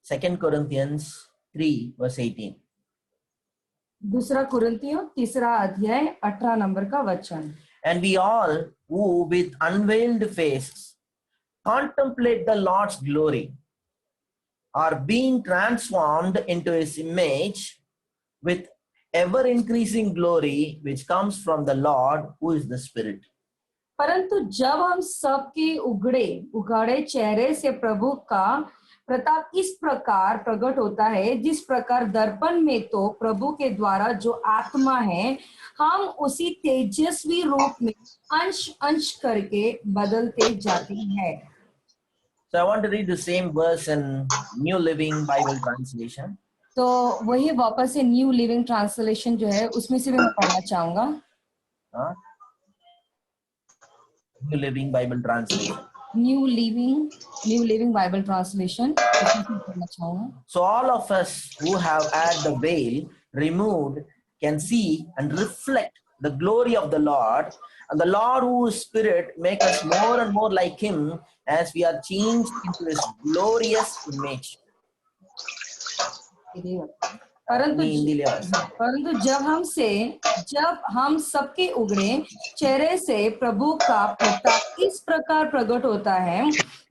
2 Corinthians 3 verse 18. दूसरा कुरिन्थियों 3 अध्याय 18 number का वचन। And we all who with unveiled faces contemplate the Lord's glory are being transformed into his image with ever increasing glory which comes from the Lord who is the Spirit. परंतु जब हम सबके उघाड़े चेहरे से प्रभु का प्रताप इस प्रकार प्रकट होता है, जिस प्रकार दर्पण में तो प्रभु के द्वारा जो आत्मा है, हम उसी तेजस्वी रूप में अंश अंश करके बदलते जाते हैं। So I want to read the same verse in New Living Bible Translation. तो वही वापस से न्यू लिविंग ट्रांसलेशन जो है उसमें से भी मैं पढ़ना चाहूंगा। New Living Bible Translation. New living Bible translation उसमें से पढ़ना चाहूंगा। So all of us who have had the veil removed can see and reflect the glory of the Lord, and the Lord who is Spirit make us more and more like Him as we are changed into His glorious image. परंतु जब हम सबके उघड़े चेहरे से प्रभु का प्रताप इस प्रकार प्रकट होता है,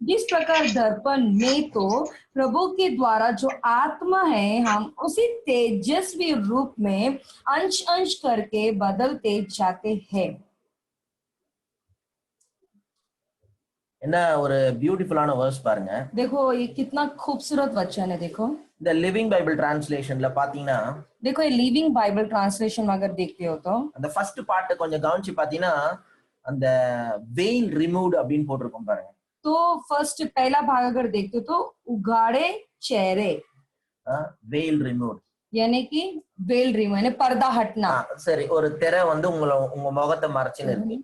जिस प्रकार दर्पण में तो प्रभु के द्वारा जो आत्मा है, हम उसी तेजस्वी रूप में अंश अंश करके बदलते जाते हैं। என்ன ஒரு பியூட்டிஃபுல்லான வேர்ஸ் பாருங்க। देखो ये कितना खूबसूरत वचन है। देखो இந்த லிவிங் பைபிள் டிரான்ஸ்லேஷன்ல பாத்தீங்கன்னா, देखो ये लिविंग बाइबल ट्रांसलेशन अगर देखते हो तो அந்த ஃபர்ஸ்ட் பார்ட் கொஞ்சம் கவனிச்சு பாத்தீங்கன்னா அந்த வெயில் ரிமூவ்ட் அப்படினு போட்டுருக்கும் பாருங்க। तो फर्स्ट पहला भाग अगर देखते हो तो उघाड़े चेहरे, वेल रिमूव्ड यानी कि वेल रिमूव यानी पर्दा हटना। சரி, ஒரு திரை வந்து உங்க முகத்தை மறைச்சு நிறுத்தி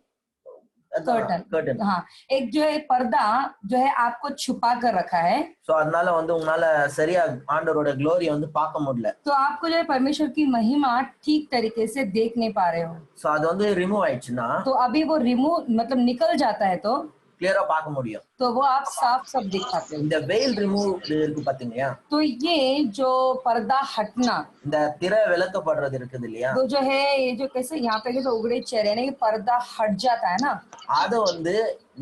कर्टन। हाँ, एक जो है पर्दा जो है आपको छुपा कर रखा है। சோ அதனால வந்து உங்களால சரியா ஆண்டவரோட glory வந்து பார்க்க முடியல। तो आपको जो है परमेश्वर की महिमा ठीक तरीके से देख नहीं पा रहे हो। சோ அது வந்து ரிமூவ் ஆயிடுச்சுனா, तो अभी वो रिमूव मतलब निकल जाता है तो क्लियरா பார்க்க முடியும்। तो वो आप साफ सब देख पाते हो। இந்த வெயில் ரிமூவ் இருக்கு பாத்தீங்களா? तो ये जो पर्दा हटना, இந்த திரை விலக்கப்படுறது இருக்குது இல்லையா? वो जो है ये जो कैसे यहाँ पे जो उगड़े चेहरे ने पर्दा हट जाता है ना, அது வந்து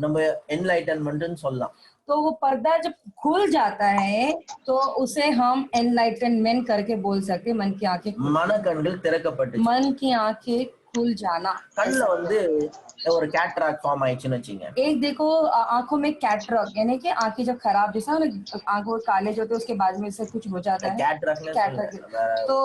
நம்ம என்लाइटनमेंटன்னு சொல்லலாம்। तो वो पर्दा जब खुल जाता है तो उसे हम एनलाइटनमेंट करके बोल सकते हैं। मन की आंखें, மனக்கண்கள் திறக்கப்பட்டுச்சு। मन की आंखें खुल जाना। கண்ணுல வந்து ஒரு कैटरैक्ट ஃபார்म आइச்சுன்னு வெச்சீங்க। एक देखो आंखों में कैटरैक्ट यानी कि आंखें जब खराब जैसा आंखों काले जो होते हैं उसके बाद में से कुछ हो जाता है कैटरैक्ट। तो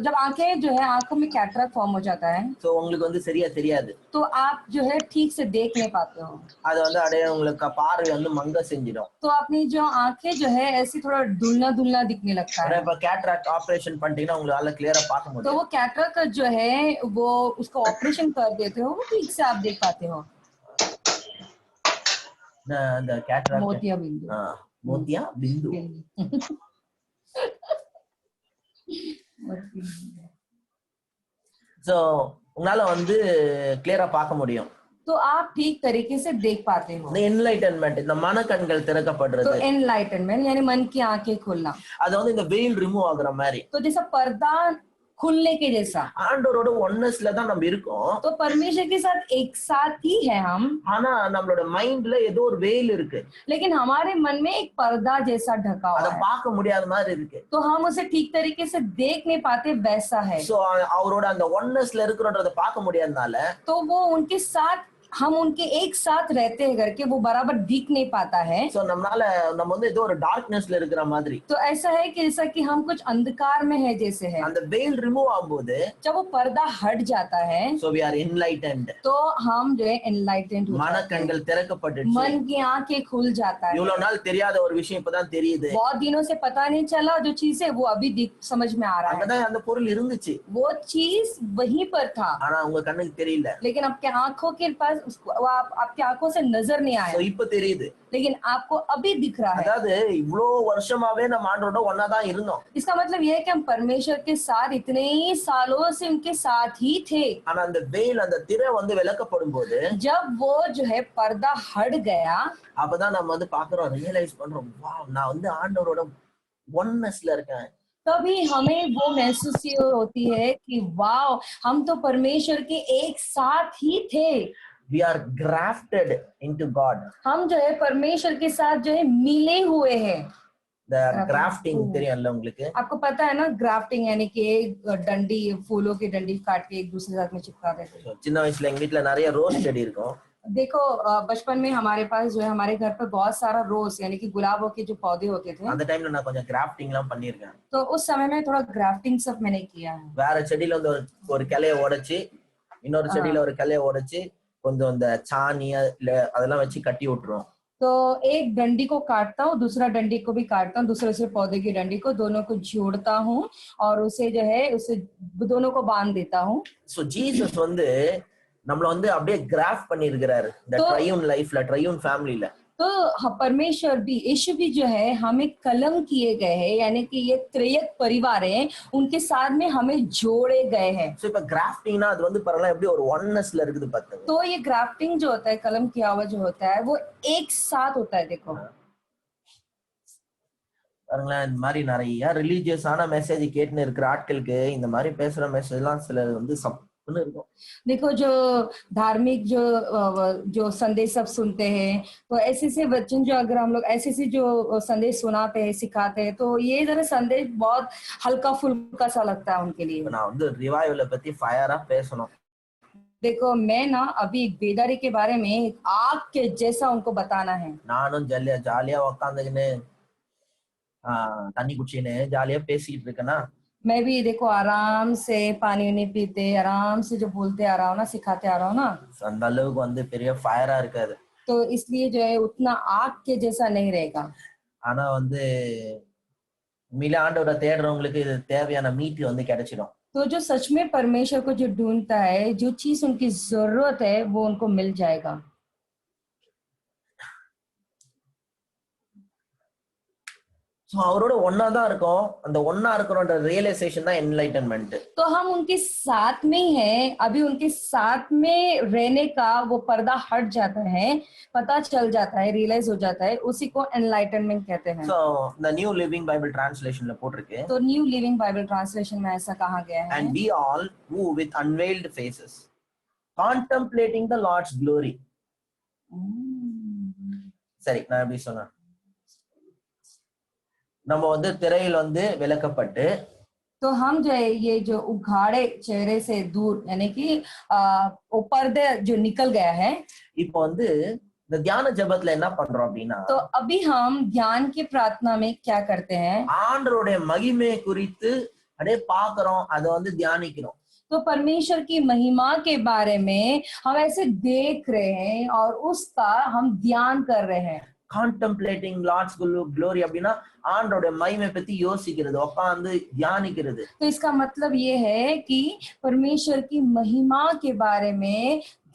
जब आंखें जो है आंखों में कैटरैक्ट फॉर्म हो जाता है तो உங்களுக்கு வந்து சரியா தெரியாது। तो आप जो है ठीक से देख नहीं पाते हो। அது வந்து அப்படியே உங்களுக்கு பார்வை வந்து மங்க செஞ்சிடும்। तो अपनी जो आंखें जो है ऐसी थोड़ा धुलना दिखने लगता है। இப்ப कैटरैक्ट ஆபரேஷன் பண்ணிட்டீங்கன்னா உங்களால क्लियरா பார்க்க முடியும்। तो वो कैटरैक्ट जो है वो उसको ऑपरेशन कर देते हो, वो ठीक से आप देख पाते हो। அந்த कैटरैक्ट मोतिया बिंदु சோ உங்களால வந்து क्लियरா பார்க்க முடியும்। तो आप ठीक तरीके से देख पाते हो। एनलाइटनमेंट இந்த மனக்கண்கள் திறக்கப்படுறது। तो एनलाइटनमेंट यानी मन की आंखें खुलना। அது வந்து இந்த வெயில் ரிமூவ் ஆகுற மாதிரி। तो जैसा पर्दा खुलने के जैसा ஆண்டவரோட ஒன்னஸ்ல தான் நம்ம இருக்கோம்। तो परमेश्वर के साथ एक साथ ही है हम। ஆனா நம்மளோட மைண்ட்ல ஏதோ ஒரு வெயில் இருக்கு। लेकिन हमारे मन में एक पर्दा जैसा ढका हुआ है। அத பார்க்க முடியாத மாதிரி இருக்கு। तो हम उसे ठीक तरीके से देख नहीं पाते, वैसा है। சோ அவரோட அந்த ஒன்னஸ்ல இருக்குறத பார்க்க முடியாதனால तो वो उनके साथ हम उनके एक साथ रहते हैं करके वो बराबर दिख नहीं पाता है। सो நம்ம வந்து ஏதோ ஒரு டார்க்னஸ்ல இருக்கிற மாதிரி। तो ऐसा है कि जैसा कि हम कुछ अंधकार में है जैसे है। அந்த veil remove ஆகும்போது जब वो पर्दा हट जाता है so we are enlightened, तो हम जो है enlightened होते हैं। மனக்கண்கள் திறக்கப்பட்டுச்சு। मन की आंखें खुल जाता है। இவ்வளவு நாள் தெரியாத ஒரு விஷயம் இப்பதான் தெரியுது। बहुत दिनों से पता नहीं चला जो चीज है वो अभी समझ में आ रहा है। அங்கதான் அந்த பொருள் இருந்துச்சு, वो चीज वहीं पर था ஆனா உங்க கண்ணுக்கு தெரியல। लेकिन आपके आंखों के पास वो आपकी आंखों से नजर नहीं So, आया, இப்ப தெரியுது. लेकिन आपको अभी दिख रहा है। அதாவது இவ்வளோ வருஷமாவே நம்ம ஆண்டவரோட ஒன்னாதான் இருந்தோம். इसका मतलब ये है कि हम परमेश्वर के साथ इतने ही सालों से उनके साथ ही थे। ஆனா அந்த வெயில் அந்த திரை வந்து விலக்கப்படும் போது जब वो जो है पर्दा हट गया, அப்பதான் நம்ம வந்து பாக்குறோம், ரியலைஸ் பண்றோம், வாவ் நான் வந்து ஆண்டவரோட ஒன்னஸ்ல இருக்கேன். तभी हमें वो महसूस होती है कि वाह, हम तो परमेश्वर के एक साथ ही थे। We are grafted into God. हम जो है परमेश्वर के साथ जो है मिले हुए हैं। The grafting தெரியும்ல உங்களுக்கு? आपको पता है ना, ग्राफ्टिंग यानी कि एक डंडी, फूलों की डंडी काट के एक दूसरे साथ में चिपका देते हैं। சின்ன வயசுல எங்க வீட்ல நிறைய ரோஸ் செடி இருக்கும். देखो बचपन में हमारे पास जो है हमारे घर पर बहुत सारा रोज यानी कि गुलाबों के जो पौधे होते थे, அந்த டைம்ல நான் கொஞ்சம் கிராஃப்டிங்லாம் பண்ணிருக்கேன். तो उस समय में थोड़ा ग्राफ्टिंग सब मैंने किया है। வேற செடியில வந்து ஒரு கிளைய உடைச்சு இன்னொரு செடியில ஒரு கிளைய உடைச்சு கொஞ்சம் அந்த சாணி அதெல்லாம் வச்சு கட்டி விட்டுருவோம். तो एक डंडी को काटता हूँ, दूसरा डंडी को भी काटता हूँ, दूसरे पौधे की डंडी को, दोनों को जोड़ता हूँ और उसे जो है उसे दोनों को बांध देता हूँ। சோ ஜீசஸ் வந்து நம்மள வந்து அப்படியே கிராஃப்ட் பண்ணி இருக்கிறாரு இந்த ட்ரையூன் லைஃப்ல, ட்ரையூன் ஃபேமிலில। तो परमेश्वर भी, यीशु भी जो है हमें कलम किए गए हैं, यानी कि ये त्रैयक परिवार है, उनके साथ में हमें जोड़े गए हैं। சோ இப்ப கிராஃப்டிங்னா அது வந்து பரவாயில்ல எப்படி ஒரு ஒன்னஸ்ல இருக்குது பாத்தீங்க। तो ये ग्राफ्टिंग जो होता है, कलम किया हुआ जो होता है, वो एक साथ होता है। देखो பாருங்களேன், இந்த மாதிரி நிறைய ரிலீஜியஸான மெசேஜ் கேட்டுன்னு இருக்கிற ஆட்களுக்கு இந்த மாதிரி பேசுற மெசேஜ்லாம் சில வந்து சப்புன்னு இருக்கும்। देखो जो धार्मिक जो संदेश सब सुनते हैं, तो ऐसे से वचन जो अगर हम लोग ऐसे से जो संदेश सुनाते हैं, सिखाते हैं, तो ये जरा संदेश बहुत हल्का फुल्का सा लगता है उनके लिए। நான் வந்து ரிவைவலை பத்தி ஃபயரா பேசணும்। देखो मैं ना अभी एक बेदारी के बारे में आग के जैसा उनको बताना है। நானும் ஜாலியா உக்காந்துக்கின்னு தண்ணி குடிச்சின்னு ஜாலியா பேசிட்டு இருக்கேன்னா, मैं भी देखो आराम से पानी वानी पीते, आराम से जो बोलते आ रहा हूँ ना, सिखाते आ रहा हूँ ना, அந்த அளவுக்கு வந்து பெரிய ஃபயரா இருக்காது। तो इसलिए जो है उतना आग के जैसा नहीं रहेगा। ஆனா வந்து உண்மையிலே ஆண்டவரை தேடுறவங்களுக்கு இது தேவையான மீட் வந்து கிடைச்சிடும்। तो जो सच में परमेश्वर को जो ढूंढता है, जो चीज उनकी जरूरत है, वो उनको मिल जाएगा। அவரோட ஒன்னாதான் இருக்கும், அந்த ஒன்னா இருக்கிறோன்ற ரியலைசேஷன் தான் என்லைட்டன்மென்ட்। तो हम उनके साथ में ही हैं, अभी उनके साथ में रहने का वो पर्दा हट जाता है, पता चल जाता है, रियलाइज हो जाता है, उसी को एनलाइटनमेंट कहते हैं। So the new living Bible ट्रांसलेशनல போட்டுருக்கு। तो न्यू लिविंग बाइबल ट्रांसलेशन में ऐसा कहा गया है, and we all who with unveiled faces contemplating the Lord's glory। சரி, நான் எப்படி சொன்னேன், நம்ம வந்து திரையில் வந்து விலக்கப்பட்டு, तो हम जो है ये जो उघाड़े चेहरे से दूर, यानी कि वो पर्दे जो निकल गया है। இப்போ வந்து இந்த தியான ஜெபத்துல என்ன பண்றோம் அப்படின்னா, तो अभी हम ध्यान की प्रार्थना में क्या करते हैं, ஆண்டவருடைய மகிமை குறித்து அப்படியே பாக்குறோம், அதை வந்து தியானிக்கிறோம்। तो परमेश्वर की महिमा के बारे में हम ऐसे देख रहे हैं और उसका हम ध्यान कर रहे हैं। contemplating Lord's glory அப்படின்னா ஆண்டவருடைய மகிமை பத்தி யோசிக்கிறது, உட்கார்ந்து தியானிக்கிறது। तो इसका मतलब ये है कि परमेश्वर की महिमा के बारे में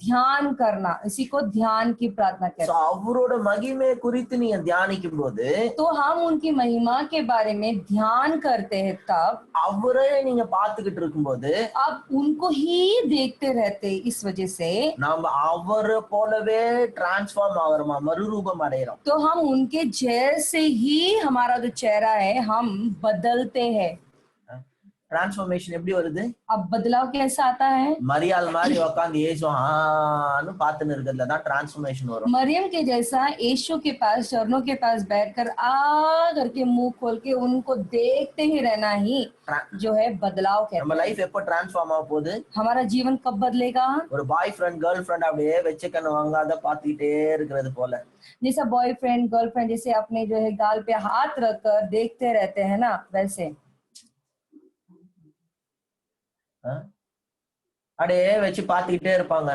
ध्यान करना, इसी को ध्यान की प्रार्थना कहते हैं। அவரோட மகிமை குறித்து நீங்க தியானிக்கும் போது, तो हम उनकी महिमा के बारे में ध्यान करते हैं, तब அவரே நீங்க பாத்துக்கிட்டு இருக்கும்போது आप उनको ही देखते रहते, इस वजह से நாம அவரை போலவே டிரான்ஸ்ஃபார்ம் ஆகிறோமா, மறுரூபம் அடைகிறோம்। तो हम उनके जैसे ही हमारा जो चेहरा है हम बदलते हैं। டிரான்ஸ்ஃபர்மேஷன் எப்படி வருது? अब बदलाव कैसा आता है? மரியாள் மாதிரி உட்கார்ந்து ஏசுன்னு பாத்துன்னு இருக்கிறதுல தான் டிரான்ஸ்ஃபர்மேஷன் வரும்। मरियम के जैसा यीशु के पास, चरणों के पास बैठकर आ करके मुंह खोल के उनको देखते ही रहना ही जो है बदलाव कहते हैं। நம்ம லைஃப் எப்போ டிரான்ஸ்ஃபார்ம் ஆக போகுது? हमारा जीवन कब बदलेगा? ஒரு பாய் ஃப்ரெண்ட் கேர்ள் ஃப்ரெண்ட் அப்படியே வச்சுக்கணும் வாங்காத பாத்துக்கிட்டே இருக்கிறது போல, जैसा बॉयफ्रेंड गर्लफ्रेंड जैसे अपने जो है गाल पे हाथ रखकर देखते रहते हैं ना, वैसे அப்படியே வச்சு பாத்துக்கிட்டே இருப்பாங்க,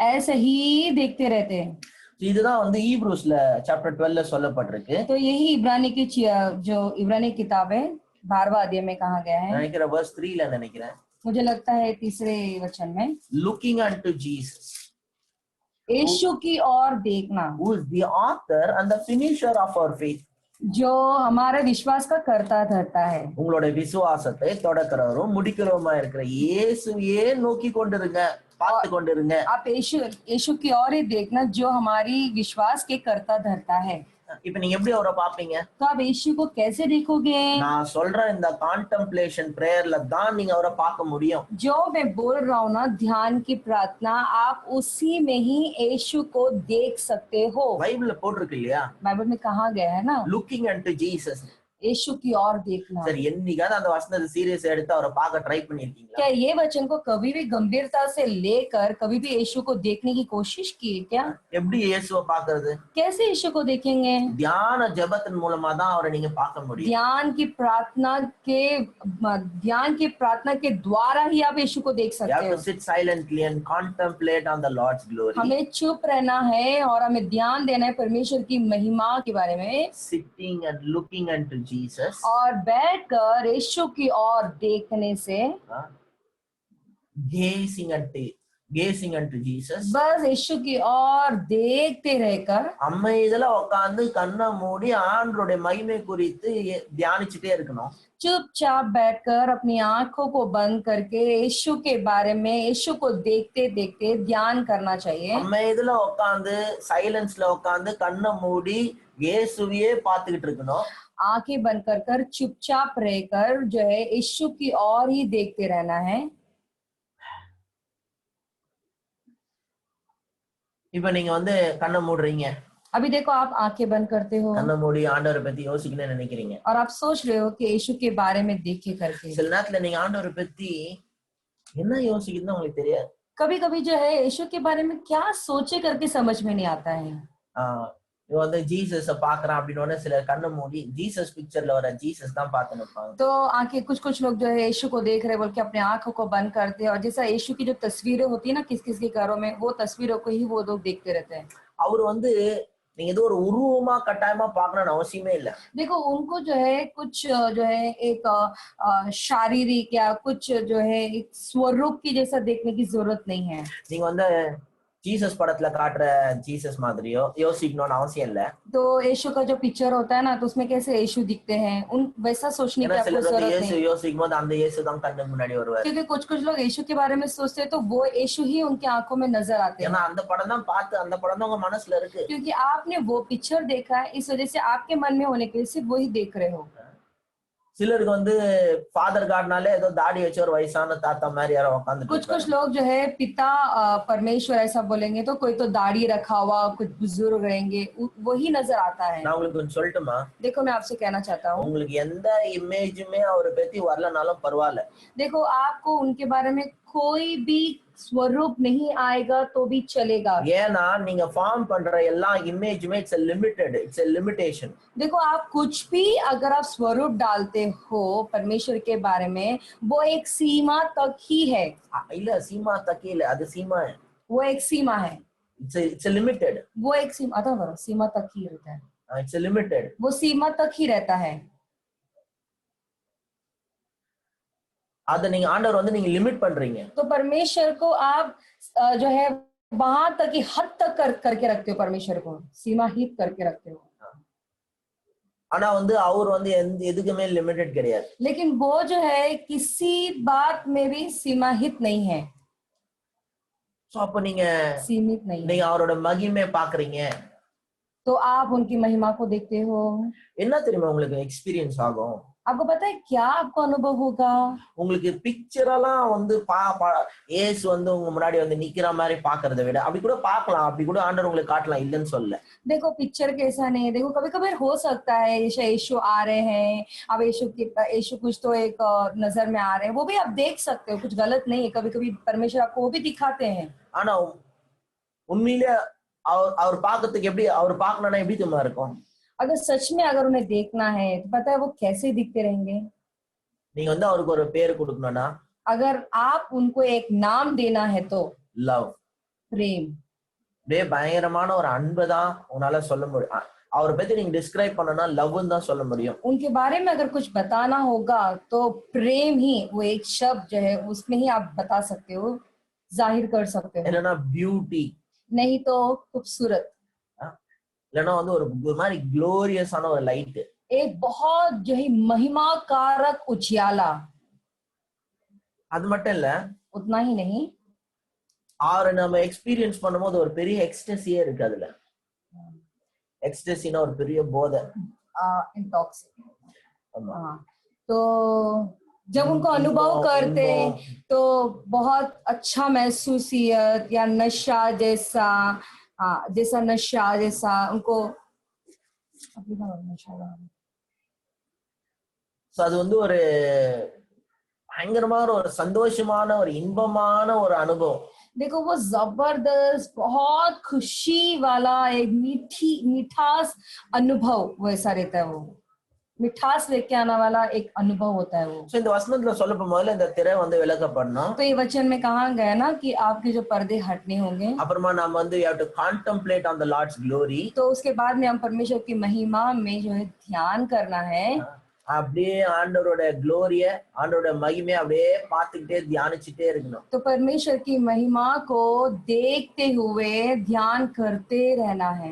ऐसे ही देखते रहते हैं। இதுதான் வந்து ஈப்ரூஸ்ல சாப்டர் 12ல சொல்லப்பட்டிருக்கு। तो यही इब्रानी की जो इब्रानी किताब है 12वां अध्याय में कहा गया है, நினைக்கிறேன் verse 3ல நினைக்கிறேன், मुझे लगता है तीसरे वचन में, looking unto Jesus यीशु की ओर देखना, who is the author and the finisher of our faith. जो हमारे विश्वास का कर्ता धर्ता है। உங்களுடைய விசுவாசத்தை தொடக்கிறவரும் முடிக்கிறவருமா இருக்கிற இயேசுவையே நோக்கி கொண்டிருங்க, பார்த்து கொண்டிருங்க. आप यीशु की ओर ही देखना, जो हमारी विश्वास के कर्ता धर्ता है। இப்ப நீங்க எப்படி அவரை பாப்பீங்க? तो आप यीशु को कैसे देखोगे? நான் சொல்ற இந்த கான்டெம்ப்ளேஷன் பிரேயர்ல தான் நீங்க அவரை பார்க்க முடியும். जो मैं बोल रहा हूँ ना, ध्यान की प्रार्थना, आप उसी में ही यीशु को देख सकते हो। பைபிள்ல போட்டிருக்கு இல்லையா? बाइबल में कहा गया है ना, லுக்கிங் அன்டு ஜீசஸ். यीशु की ओर देखना। சரி, என்னைக்காவது அந்த வசனத்தை சீரியஸ் எடுத்து அவரை பார்க்க ட்ரை பண்ணிருக்கீங்களா? क्या ये वचन को कभी भी गंभीरता से लेकर कभी भी यीशु को देखने की कोशिश की है क्या? எப்படி இயேசுவை பார்க்கிறது? कैसे यीशु को देखेंगे? தியான ஜெபத்தின் மூலமா தான் அவரை நீங்க பார்க்க முடியும். ध्यान की प्रार्थना के द्वारा ही आप यीशु को देख You सकते have हो। to sit silently and contemplate on the Lord's glory. हमें चुप रहना है और हमें ध्यान देना है परमेश्वर की महिमा के बारे में, Sitting and looking unto Jesus. और बैठकर यीशु की ओर देखने से, gazing unto Jesus. बस यीशु की ओर देखते रहकर அமைதியில உட்கார்ந்து கண்ணை மூடி ஆண்டவருடைய மகிமை குறித்து தியானிச்சுட்டே இருக்கணும். चुपचाप बैठकर अपनी आंखों को बंद करके यीशु के बारे में, यीशु को देखते देखते ध्यान करना चाहिए। அமைதியில உட்கார்ந்து சைலன்ஸ்ல உட்கார்ந்து கண்ணை மூடி இயேசுவையே பார்த்துக்கிட்டு இருக்கணும். आंखें बंद कर चुपचाप रहकर जो है यीशु की ओर ही देखते रहना है। இப்ப நீங்க கண்ணை மூடுறீங்க, अभी देखो, आप आंखें बंद करते हो கண்ணை மூடி ஆண்டவரை பத்தி யோசிக்கணும்னு நினைக்கிறீங்க. और आप सोच रहे हो कि यीशु के बारे में देखे करके। சில நேரத்துல நீங்க ஆண்டவரை பத்தி என்ன யோசிக்கணும்னு உங்களுக்கு தெரியாது. कभी कभी जो है यीशु के बारे में क्या सोचे करके समझ में नहीं आता है। இவன் ஜீசஸ பாக்குறான் அப்படின்னு சில கண்ணை மூடி ஜீசஸ் பிக்சர்ல வர ஜீசஸ் தான் பார்த்து நிற்பாங்க. तो आंखें कुछ लोग जो है यीशु को देख रहे बोल के अपने आंखों को बंद करते हैं, और जैसा यीशु की जो तस्वीरें होती है ना किस किस के घरों में, वो तस्वीरों को ही वो लोग देखते रहते हैं। அவர் நீங்க ஏதோ ஒரு உருவமா கட்டாயமா பார்க்கணும்னு அவசியமே இல்ல. देखो, उनको जो है कुछ जो है एक शारीरिक या कुछ जो है एक स्वरूप की जैसा देखने की जरूरत नहीं है। நீங்க ஜீசஸ் படத்துல காட்டுற ஜீசஸ் மாதிரியோ யோசிக்கணும்னு அவசியம் இல்ல. तो यीशु का जो पिक्चर होता है ना, तो उसमें कैसे यीशु दिखते हैं, उन वैसा सोचने की आपको जरूरत नहीं। யோசிக்கும் போது அந்த இயேசு தான் கண்ணுக்கு முன்னாடி வருவார். क्योंकि कुछ लोग यीशु के बारे में सोचते हैं तो वो यीशु ही उनकी आंखों में नजर आते हैं। ஏன்னா அந்த படம் தான் பார்த்து அந்த படம் தான் உங்க மனசுல இருக்கு. क्योंकि आपने वो पिक्चर देखा है, इस वजह से आपके मन में होने के वजह से वही देख रहे हो। சிலருக்கு ஃபாதர் கார்ட்னாலே ஏதோ தாடி வச்ச ஒரு வயசான தாத்தா மாதிரி யாரோ உட்கார்ந்துட்டு कुछ लोग जो है पिता परमेश्वर ऐसा बोलेंगे तो कोई तो दाढ़ी रखा हुआ कुछ बुजुर्ग रहेंगे, वही नजर आता है। நான் உங்களுக்கு கொஞ்சம் சொல்லட்டுமா? देखो, मैं आपसे कहना चाहता हूँ, உங்களுக்கு எந்த இமேஜுமே அவரை பத்தி வரலனாலும் பரவாயில்ல. देखो, आपको उनके बारे में कोई भी स्वरूप नहीं आएगा तो भी चलेगा। ஏன்னா நீங்க ஃபார்ம் பண்ற எல்லா இமேஜுமே இட்ஸ் a limitation. देखो, आप कुछ भी अगर आप स्वरूप डालते हो परमेश्वर के बारे में, वो एक सीमा तक ही है। இல்ல சீமா தக்கி இல்ல, அது சீமா. वो एक सीमा है, it's a limited. वो एक सीमा था, बरो सीमा तक ही रहता है। it's a limited. वो सीमा तक ही रहता है। அத நீங்க ஆண்டவர் நீங்க லிமிட் பண்றீங்க. तो परमेश्वर को आप जो है वहां तक ही हद तक करके रखते हो, परमेश्वर को सीमाहित करके रखते हो। ஆனா அவர் எதுக்குமே லிமிटेड கிடையாது. लेकिन वो जो है किसी बात में भी सीमाहित नहीं है। சோ அப்ப நீங்க सीमित नहीं है। நீங்க அவரோட மகிமை பாக்குறீங்க, तो आप उनकी महिमा को देखते हो। என்ன தெரியுமா உங்களுக்கு எக்ஸ்பீரியன்ஸ் ஆகும்? आपको पता है क्या आपको अनुभव होगा? உங்களுக்கு பிக்சரெல்லாம் ஏசு உங்க முன்னாடி நிக்கிற மாதிரி பாக்குறத விட அப்படி கூட பார்க்கலாம், அப்படி கூட ஆண்டவர் உங்களுக்கு காட்டலாம், இல்லன்னு சொல்ல. देखो, पिक्चर कैसा नहीं है। देखो, कभी कभी हो सकता है यीशु आ रहे हैं, अब यीशु कुछ तो एक नजर में आ रहे हैं, वो भी आप देख सकते हो, कुछ गलत नहीं है। कभी कभी परमेश्वर आपको वो भी दिखाते हैं। ஆனா உண்மையிலே அவர் பார்க்கிறதுக்கு எப்படி, அவர் பார்க்கணும்னா எப்படி தெரியுமா இருக்கும்? अगर सच में अगर उन्हें देखना है तो पता है वो कैसे दिखते रहेंगे। நீங்க அவருக்கு ஒரு பேர் கொடுக்கணும்னா, अगर आप उनको एक नाम देना है तो லவ், प्रेम। பயங்கரமான ஒரு அன்பு தான் உன்னால சொல்ல முடியும். அவரை பத்தி நீங்க டிஸ்கிரைப் பண்ணனா லவ்னு தான் சொல்ல முடியும். उनके बारे में अगर कुछ बताना होगा तो प्रेम ही वो एक शब्द जो है उसमें ही आप बता सकते हो, जाहिर कर सकते हो। என்னன்னா பியூட்டி, नहीं तो खूबसूरत, இல்லைன்னா வந்து ஒரு மாதிரி குளோரியஸான ஒரு லைட். एक बहुत जो है महिमा कारक उजियाला। அது மட்டும் இல்ல, उतना ही नहीं, ஆறு நம்ம எக்ஸ்பீரியன்ஸ் பண்ணும்போது ஒரு பெரிய எக்ஸ்டசியே இருக்கு. அதுல எக்ஸ்டசினா ஒரு பெரிய போதை. तो जब उनको अनुभव करते तो बहुत अच्छा महसूसियत या नशा जैसा, जैसा नशा जैसा उनको அது வந்து ஒரு பயங்கரமான ஒரு சந்தோஷமான ஒரு இன்பமான ஒரு அனுபவம். देखो वो जबरदस्त बहुत खुशी वाला एक मिठास अनुभव वैसा रहता है, वो मिठास लेके आने वाला एक अनुभव होता है वो। சோ இந்த வசனத்துல சொல்லப்ப முதல்ல இந்த திரை வந்து விலக்கப்படணும். तो ये वचन में कहा गया ना कि आपके जो पर्दे हटने होंगे। அப்புறமா நாம வந்து you have to contemplate on the Lord's glory. तो उसके बाद में हम परमेश्वर की महिमा में जो है ध्यान करना है। அப்படியே ஆண்டவரோட ग्लोरी ஆண்டவரோட மகிமையை அப்படியே பார்த்துக்கிட்டே தியானிச்சிட்டே இருக்கணும். तो परमेश्वर की महिमा को देखते हुए ध्यान करते रहना है।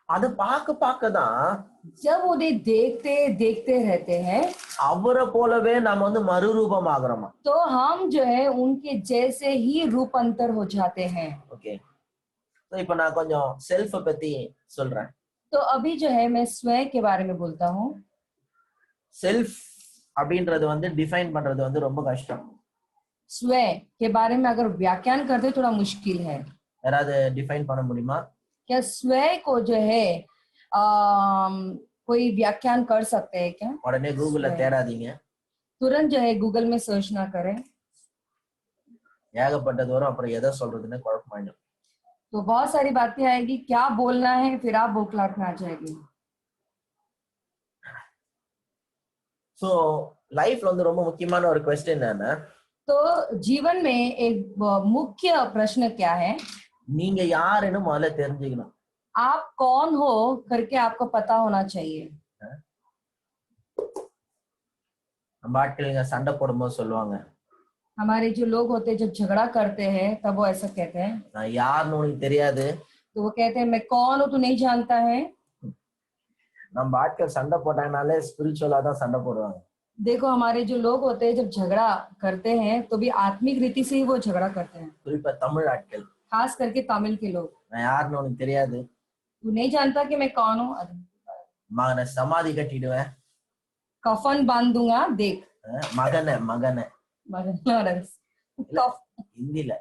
அது பார்க்க தான் जब उन्हें देखते देखते रहते हैं அவரை போலவே நாம வந்து மறுரூபமாகறோம்। तो हम जो है उनके जैसे ही रूपांतर हो जाते हैं। ओके, तो இப்போ நான் கொஞ்சம் செல்ஃப் பத்தி சொல்றேன்। तो अभी जो है मैं स्वयं के बारे में बोलता हूँ। செல்ஃப் அப்படின்றது வந்து டிஃபைன் பண்றது வந்து ரொம்ப கஷ்டம்। स्वयं के बारे में अगर व्याख्यान करते थोड़ा मुश्किल है। யாராவது டிஃபைன் பண்ண முடியுமா? क्या स्वयं को जो है कोई व्याख्यान कर सकते हैं क्या? உடனே கூகுள்ல தேடாதீங்க, तुरंत जो है गूगल में सर्च ना करें। ஏகப்பட்டது வரும், அப்புறம் எதை சொல்றதுன்னு குழப்பமாயிடும்। तो बहुत सारी बातें आएगी, क्या बोलना है, फिर आप बौखलाहट में आ जाएगी। सो லைஃப்ல வந்து ரொம்ப முக்கியமான ஒரு क्वेश्चन என்னன்னா, तो जीवन में एक मुख्य प्रश्न क्या है? நீங்க யாருன்னு முதல்ல தெரிஞ்சுக்கணும்। आप कौन हो करके आपको पता होना चाहिए। நம்ம ஆட்கள் சண்டை போடும்போது சொல்லுவாங்க, हमारे जो लोग होते हैं जब झगड़ा करते हैं तब वो ऐसा कहते हैं, நான் யாருன்னு உனக்கு தெரியாது। तो वो कहते हैं मैं कौन हूँ तू नहीं जानता है। நம்ம ஆட்கள் சண்டை போட்டாங்கனாலே ஸ்பிரிச்சுவலா தான் சண்டை போடுவாங்க। देखो हमारे जो लोग होते हैं जब झगड़ा करते हैं तो भी आत्मिक रीति से ही वो झगड़ा करते हैं। குறிப்பா தமிழ் ஆட்கள், खास करके तमिल के लोग, நான் யாருன்னு உனக்கு தெரியாது, तू नहीं जानता कि मैं कौन हूँ, மகனை சமாதி கட்டிடுவேன், कफन बांध दूंगा देख। மகனை மகனை कफ ஹிந்தில,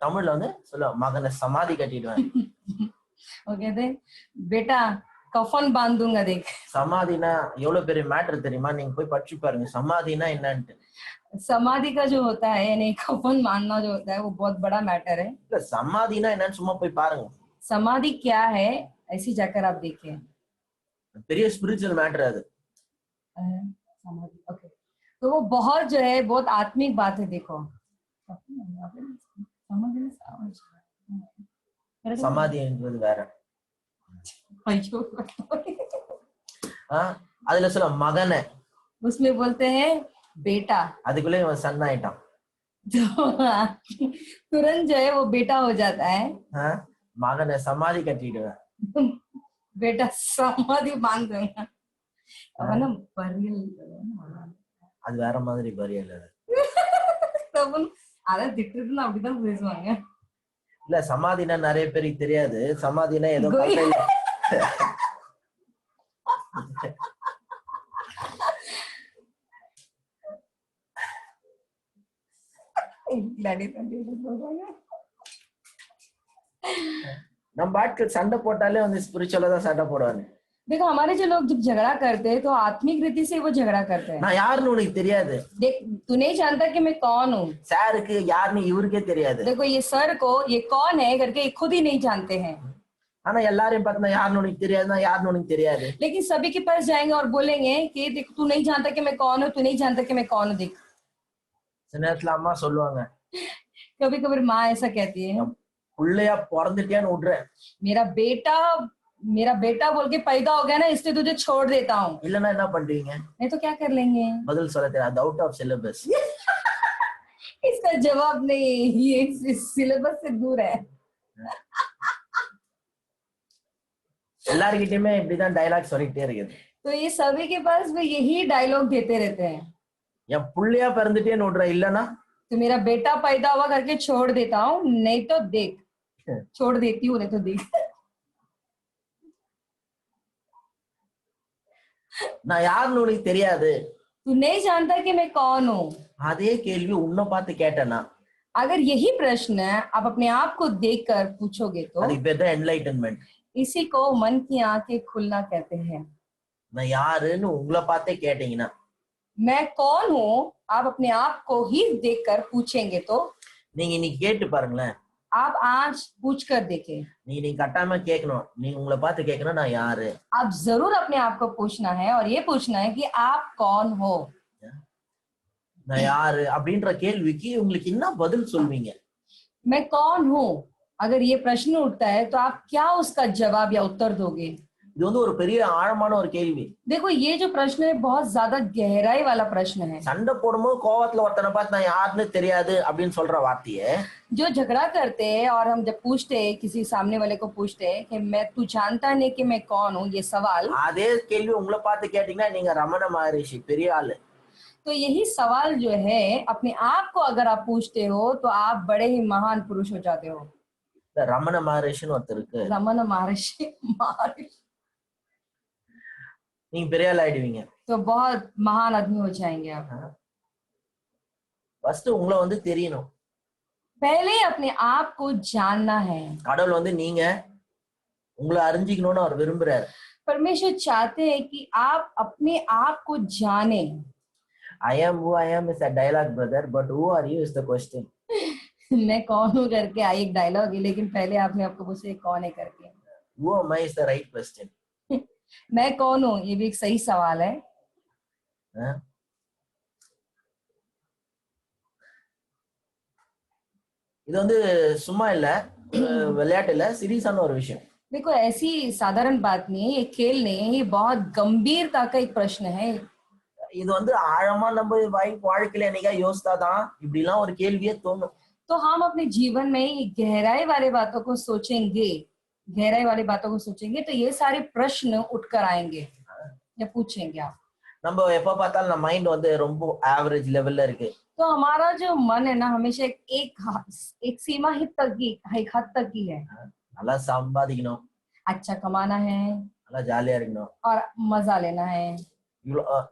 தமிழ்ல வந்து சொல்ல மகனை சமாதி கட்டிடுவேன்। वो कहते हैं बेटा कफन बांध दूंगा देख। சமாதினா எவ்வளவு பெரிய மேட்டர் தெரியுமா? நீங்க போய் படிச்சு பாருங்க சமாதினா என்னன்னு। समाधि का जो होता है यानी कफन बांधना जो होता है वो बहुत बड़ा मैटर है। இல்ல சமாதினா என்னன்னு சும்மா போய் பாருங்க। समाधि क्या है ऐसी जाकर आप देखें, பெரிய ஸ்பிரிச்சுவல் மேட்டர் அது। समाधि ओके, तो वो बहुत जो है बहुत आत्मिक बात है। देखो சமாதின்றது வேற। அதுல சொல்ல மகனை, उसमें बोलते हैं बेटा, அதுக்குள்ளே இவன் சன் ஆயிட்டான்। तुरंत जो है वो बेटा हो जाता है। மகனை சமாதி கட்டிடுவேன், बेटा समाधि बांध दूंगा। அது வேற மாதிரி பரியல் அது। அத திட்டுறதுன்னு அப்படிதான் பேசுவாங்க। இல்ல சமாதினா நிறைய பேருக்கு தெரியாது, சமாதினா ஏதோ நம்ம ஆட்கள் சண்டை போட்டாலே வந்து ஸ்பிரிச்சுவலா தான் சண்டை போடுவாங்க। देखो हमारे जो लोग जब झगड़ा करते हैं तो आत्मिक रीति से वो झगड़ा करते हैं। நான் யாருன்னு உனக்கு தெரியாது, देख तू नहीं जानता कि मैं कौन हूँ। சாருக்கு யாருன்னு இவருக்கே தெரியாது। देखो ये सर को ये कौन है करके खुद ही नहीं जानते हैं। ஆனா எல்லாரையும் பார்த்தா யாருன்னு உனக்கு தெரியாதுன்னா யாருன்னு உனக்கு தெரியாது। लेकिन सभी के पास जाएंगे और बोलेंगे कि देख तू नहीं जानता कि मैं कौन हूँ, तू नहीं जानता कि मैं कौन हूँ। देख சில நேரத்துல அம்மா சொல்லுவாங்க, कभी कभी माँ ऐसा कहती है, புள்ளையா பிறந்துட்டியான்னு விடுறேன், मेरा बेटा बोल के पैदा हो गया ना इसलिए तुझे छोड़ देता हूँ। இல்லன்னா என்ன பண்றீங்க? नहीं तो क्या कर लेंगे? பதில் சொல்ல தெரியாது, அவுட் ஆஃப் சிலபஸ்। इसका जवाब नहीं, ये इस सिलेबस से दूर है। எல்லார்கிட்டயுமே இப்படிதான் டைலாக் சொல்லிட்டே இருக்குது. तो ये सभी के पास वो यही डायलॉग देते रहते हैं। என் புள்ளையா பிறந்துட்டேன்னு விடுற இல்லனா तो मेरा बेटा पैदा हुआ करके छोड़ देता हूँ, नहीं तो देख, छोड़ देती हूँ, नहीं तो देख। நான் யாருன்னு உனக்கு தெரியாது. तू नहीं जानता कि मैं कौन हूँ। அதே கேள்வி உன்னை பார்த்து கேட்டேனா अगर यही प्रश्न आप अपने आप को देखकर पूछोगे तो அதுக்கு பேர் தான் என்லைட்டன்மெண்ட். इसी को मन की आंखें खुलना कहते हैं। நான் யாருன்னு உங்களை பார்த்தே கேட்டீங்கன்னா मैं कौन हूँ आप अपने आप को ही देखकर पूछेंगे तो நீங்க இன்னைக்கு கேட்டு பாருங்களேன். आप आज पूछ कर देखें। நீ கட்டாயமா கேட்கணும். நீ உங்களை பார்த்து கேட்கணும் நான் யாரு. आप जरूर अपने आप को पूछना है और ये पूछना है कि आप कौन हो। நான் யாரு அப்படின்ற கேள்விக்கு உங்களுக்கு என்ன பதில் சொல்வீங்க? मैं कौन हूँ, अगर ये प्रश्न उठता है तो आप क्या उसका जवाब या उत्तर दोगे? இது வந்து ஒரு பெரிய ஆழமான ஒரு கேள்வி. देखो ये जो प्रश्न है बहुत ज्यादा गहराई वाला प्रश्न है। சண்டை போடும்போது கோவத்துல ஒருத்தனை பார்த்து நான் யாருன்னு தெரியாது அப்படின்னு சொல்ற வார்த்தையே जो झगड़ा करते हैं और हम जब पूछते हैं किसी सामने वाले को पूछते हैं कि मैं तू जानता नहीं कि मैं कौन हूँ, ये सवाल, அதே கேள்வி உங்களை பார்த்து கேட்டீங்கன்னா நீங்க ரமண மகரிஷி பெரிய ஆளு. तो यही सवाल जो है अपने आप को अगर आप पूछते हो तो आप बड़े ही महान पुरुष हो जाते हो। இந்த ரமண மகரிஷின்னு ஒருத்தர் இருக்கு. रमन महर्षि, நீங்க பெரிய ஆள் ஆயிடுவீங்க. तो बहुत महान आदमी हो जाएंगे आप। ஃபர்ஸ்ட் உங்களை வந்து தெரியணும். पहले अपने आप को जानना है। கடவுள் வந்து நீங்க உங்களை அறிஞ்சிக்கணும்னு அவர் விரும்புறாரு. परमेश्वर चाहते हैं कि आप अपने आप को जाने। I am who I am is a dialogue brother, but who are you is the question. मैं कौन हूँ करके आई एक डायलॉग है, लेकिन पहले आपने आपको पूछे कौन है करके। Who am I is the right question. मैं कौन हूँ ये भी एक सही सवाल है। இது வந்து சும்மா இல்ல, விளையாட்டு இல்ல, சீரியஸான ஒரு விஷயம். देखो ऐसी साधारण बात नहीं है, ये खेल नहीं है, ये बहुत गंभीरता का एक प्रश्न है। இது வந்து ஆழமா நம்ம வாழ்க்கையில என்னைக்கா யோசித்தாதான் இப்படி எல்லாம் ஒரு கேள்வியே தோணும். तो हम अपने जीवन में ये गहराई वाली बातों को सोचेंगे, गहराई वाली बातों को सोचेंगे तो ये सारे प्रश्न उठकर आएंगे या पूछेंगे आप। நம்ம எப்ப பார்த்தாலும் நம்ம மைண்ட் வந்து ரொம்ப ஆவரேஜ் லெவல்ல இருக்கு. तो हमारा जो मन है ना हमेशा एक सीमा ही तक की, एक हद तक की है। நல்லா சம்பாதிக்கணும், अच्छा कमाना है நல்லா ஜாலியா இருக்கணும், और मजा लेना है,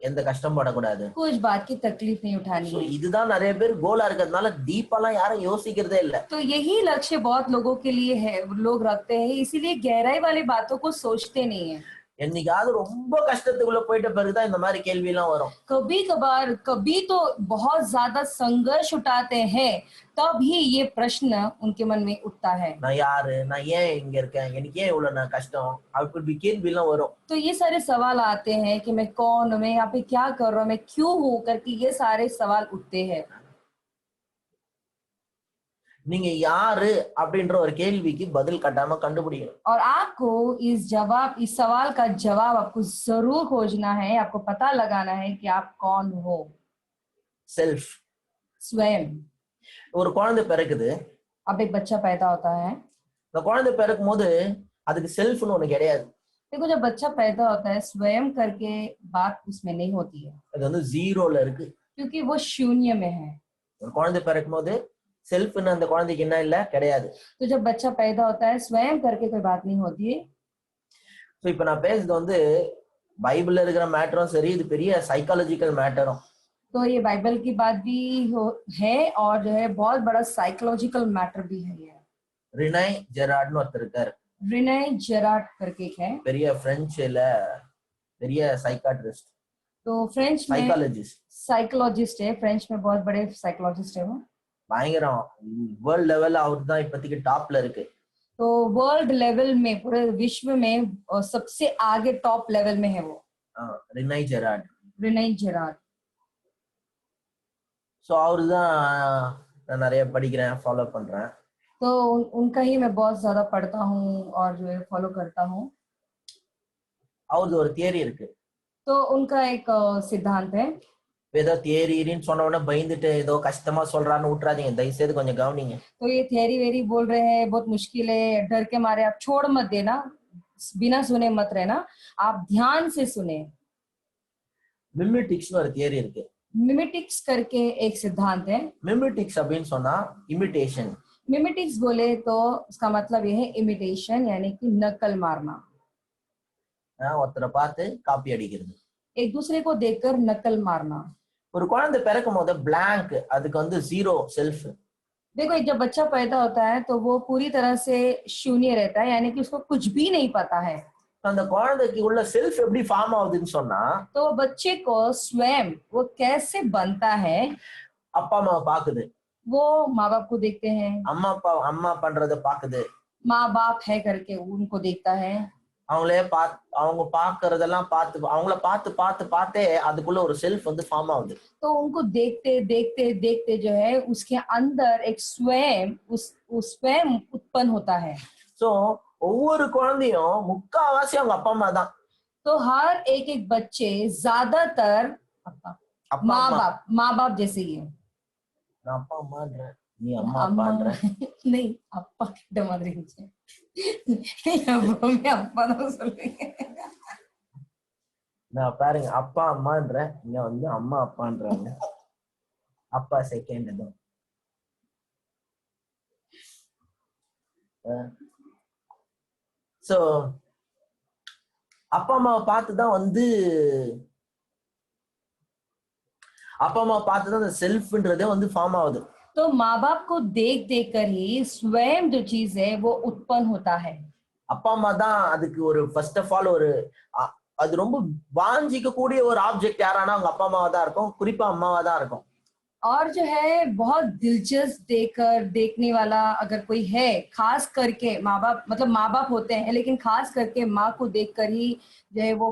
எந்த கஷ்டம் படக்கூடாது, कुछ बात की तकलीफ नहीं उठानी है। இதுதான் நிறைய பேர் கோலா இருக்கிறதுனால டீப்பாலாம் யாரும் யோசிக்கிறதே இல்ல. तो यही लक्ष्य बहुत लोगों के लिए है, लोग रखते हैं, इसीलिए गहराई वाली बातों को सोचते नहीं है। என்னைக்காவது ரொம்ப கஷ்டத்துக்குள்ள போயிட்ட பிறகுதான் இந்த மாதிரி கேள்வி எல்லாம் வரும். कभी कभार कभी तो बहुत ज्यादा संघर्ष उठाते हैं तब ही ये प्रश्न उनके मन में उठता है। நான் யாரு, நான் ஏன் இங்க இருக்கேன், எனக்கு ஏன் இவ்வளவு நான் கஷ்டம், அப்படி கேள்வி எல்லாம் வரும். तो ये सारे सवाल आते हैं कि मैं कौन हूँ, मैं यहाँ पे क्या कर रहा हूँ, मैं क्यों हूँ करके ये सारे सवाल उठते हैं। நீங்க யாரு அப்படின்ற ஒரு கேள்விக்கு பதில் கட்டாம கண்டுபிடிக்கணும். और आपको इस सवाल का जवाब आपको जरूर खोजना है, आपको पता लगाना है कि आप कौन हो। செல்ஃப். स्वयं। ஒரு குழந்தை பிறக்குது. अब एक बच्चा पैदा होता है। இந்த குழந்தை பிறக்கும் போது அதுக்கு செல்ஃப்னு ஒண்ணு கிடையாது. देखो जब बच्चा पैदा होता है स्वयं करके बात उसमें नहीं होती है, அது வந்து ஜீரோல இருக்கு. क्योंकि वो शून्य में है। ஒரு குழந்தை பிறக்கும் போது செல்ஃப்னு அந்த குழந்தைக்கு என்ன இல்ல, கிடையாது. तो जब बच्चा पैदा होता है स्वयं करके कोई बात नहीं होती है। சோ இப்ப நான் பேசுறது வந்து பைபிள்ல இருக்கிற மேட்டரும் சரி, இது பெரிய சைக்காலஜிக்கல் மேட்டரும். तो ये बाइबल की बात भी है और जो है बहुत बड़ा साइकोलॉजिकल मैटर भी है। ये ரினை ஜெரார்ட்னு ஒருத்தர் இருக்காரு. रिने जेरार्ड करके है, பெரிய பிரெஞ்சுல பெரிய சைக்காட்ரிஸ்ட், तो फ्रेंच में சைக்காலஜிஸ்ட், साइकोलॉजिस्ट है, फ्रेंच में बहुत बड़े साइकोलॉजिस्ट है वो। பயங்கரம். வேர்ல்ட் லெவல்ல அவர் தான் இப்போதைக்கு டாப்ல இருக்கு. तो वर्ल्ड लेवल में पूरे विश्व में सबसे आगे टॉप लेवल में है वो, Rene Girard. Rene Girard. So அவருதான் நான் நிறைய படிக்கிறேன், ஃபாலோ பண்றேன். तो उनका ही मैं बहुत ज्यादा पढ़ता हूँ और जो है फॉलो करता हूँ। அவருக்கு ஒரு தியரி இருக்கு. तो उनका एक सिद्धांत है, ஏதோ தியரின்னு சொன்ன உடனே பயந்துட்டு ஏதோ கஷ்டமா சொல்றான்னு விட்டுறாதீங்க, தயவு செய்து கொஞ்சம் கவனிங்க. तो ये थेरी वेरी बोल रहे हैं, बहुत मुश्किल है, डर के मारे आप छोड़ मत देना, बिना सुने मत रहना, आप ध्यान से सुने। மிமிட்டிக்ஸ்னு ஒரு தியரி இருக்கு. मिमेटिक्स करके एक सिद्धांत है। மிமிட்டிக்ஸ் அப்படின்னு சொன்னா இமிட்டேஷன். मिमेटिक्स बोले तो उसका मतलब यह है इमिटेशन, यानी कि नकल मारना, ஒருத்தரை பார்த்து காப்பி அடிக்கிறது. एक दूसरे को देखकर नकल मारना। ஒரு குழந்தை பிறக்கும் போது பிளாங்க், அதுக்கு வந்து ஜீரோ செல்ஃப். देखो, जब बच्चा पैदा होता है तो वो पूरी तरह से शून्य रहता है, यानी कि उसको कुछ भी नहीं पता है। அந்த குழந்தைக்கு உள்ள செல்ஃப் எப்படி ஃபார்ம் ஆகுதுன்னு சொன்னா, तो बच्चे को स्वयं वो कैसे बनता है, அப்பா அம்மாவை பாக்குது, वो माँ बाप को देखते हैं, அம்மா பண்றத பாக்குது, माँ बाप है करके उनको देखता है, அவங்க பாக்குறதெல்லாம் பார்த்து அவங்கள பார்த்து பார்த்து பார்த்தே அதுக்குள்ள ஒரு செல்ஃப் வந்து ஃபார்ம் ஆகுது. तो उनको देखते देखते देखते जो है उसके अंदर एक स्वयं स्वयं उत्पन्न होता है। சோ ஒவ்வொரு குழந்தையும் முக்காவாசி அவங்க அப்பா அம்மா தான்। तो हर एक एक बच्चे ज्यादातर माँ बाप जैसे ही है। நான் அப்பா அம்மான்றேன், நீ அம்மா அப்பான்ற। नहीं, அப்பா கிட்ட மாதிரி இருந்துச்சு, எப்பவுமே அப்பா தான் சொல்றீங்க। நான் பாருங்க அப்பா அம்மான்றேன், இங்க வந்து அம்மா அப்பான்றாங்க, அப்பா செகண்ட் தான்। சோ அப்பா அம்மாவை பார்த்துதான் வந்து அப்பா அம்மா பார்த்துதான் அந்த செல்ஃப்ன்றதே வந்து ஃபார்ம் ஆகுது। तो माँ बाप को देख देख कर ही स्वयं जो चीज है वो उत्पन्न होता है। அப்பா அம்மா தான் அதுக்கு ஒரு ஃபர்ஸ்ட் ஆஃப் ஆல் ஒரு அது ரொம்ப வாஞ்சிக்க கூடிய ஒரு ஆப்ஜெக்ட் யாரானா அவங்க அப்பா அம்மாவா தான் இருக்கும், குறிப்பா அம்மாவா தான் இருக்கும்। और जो है बहुत दिलचस्प देखने वाला अगर कोई है, खास करके माँ बाप, मतलब माँ बाप होते हैं लेकिन खास करके माँ को देखकर ही जो है वो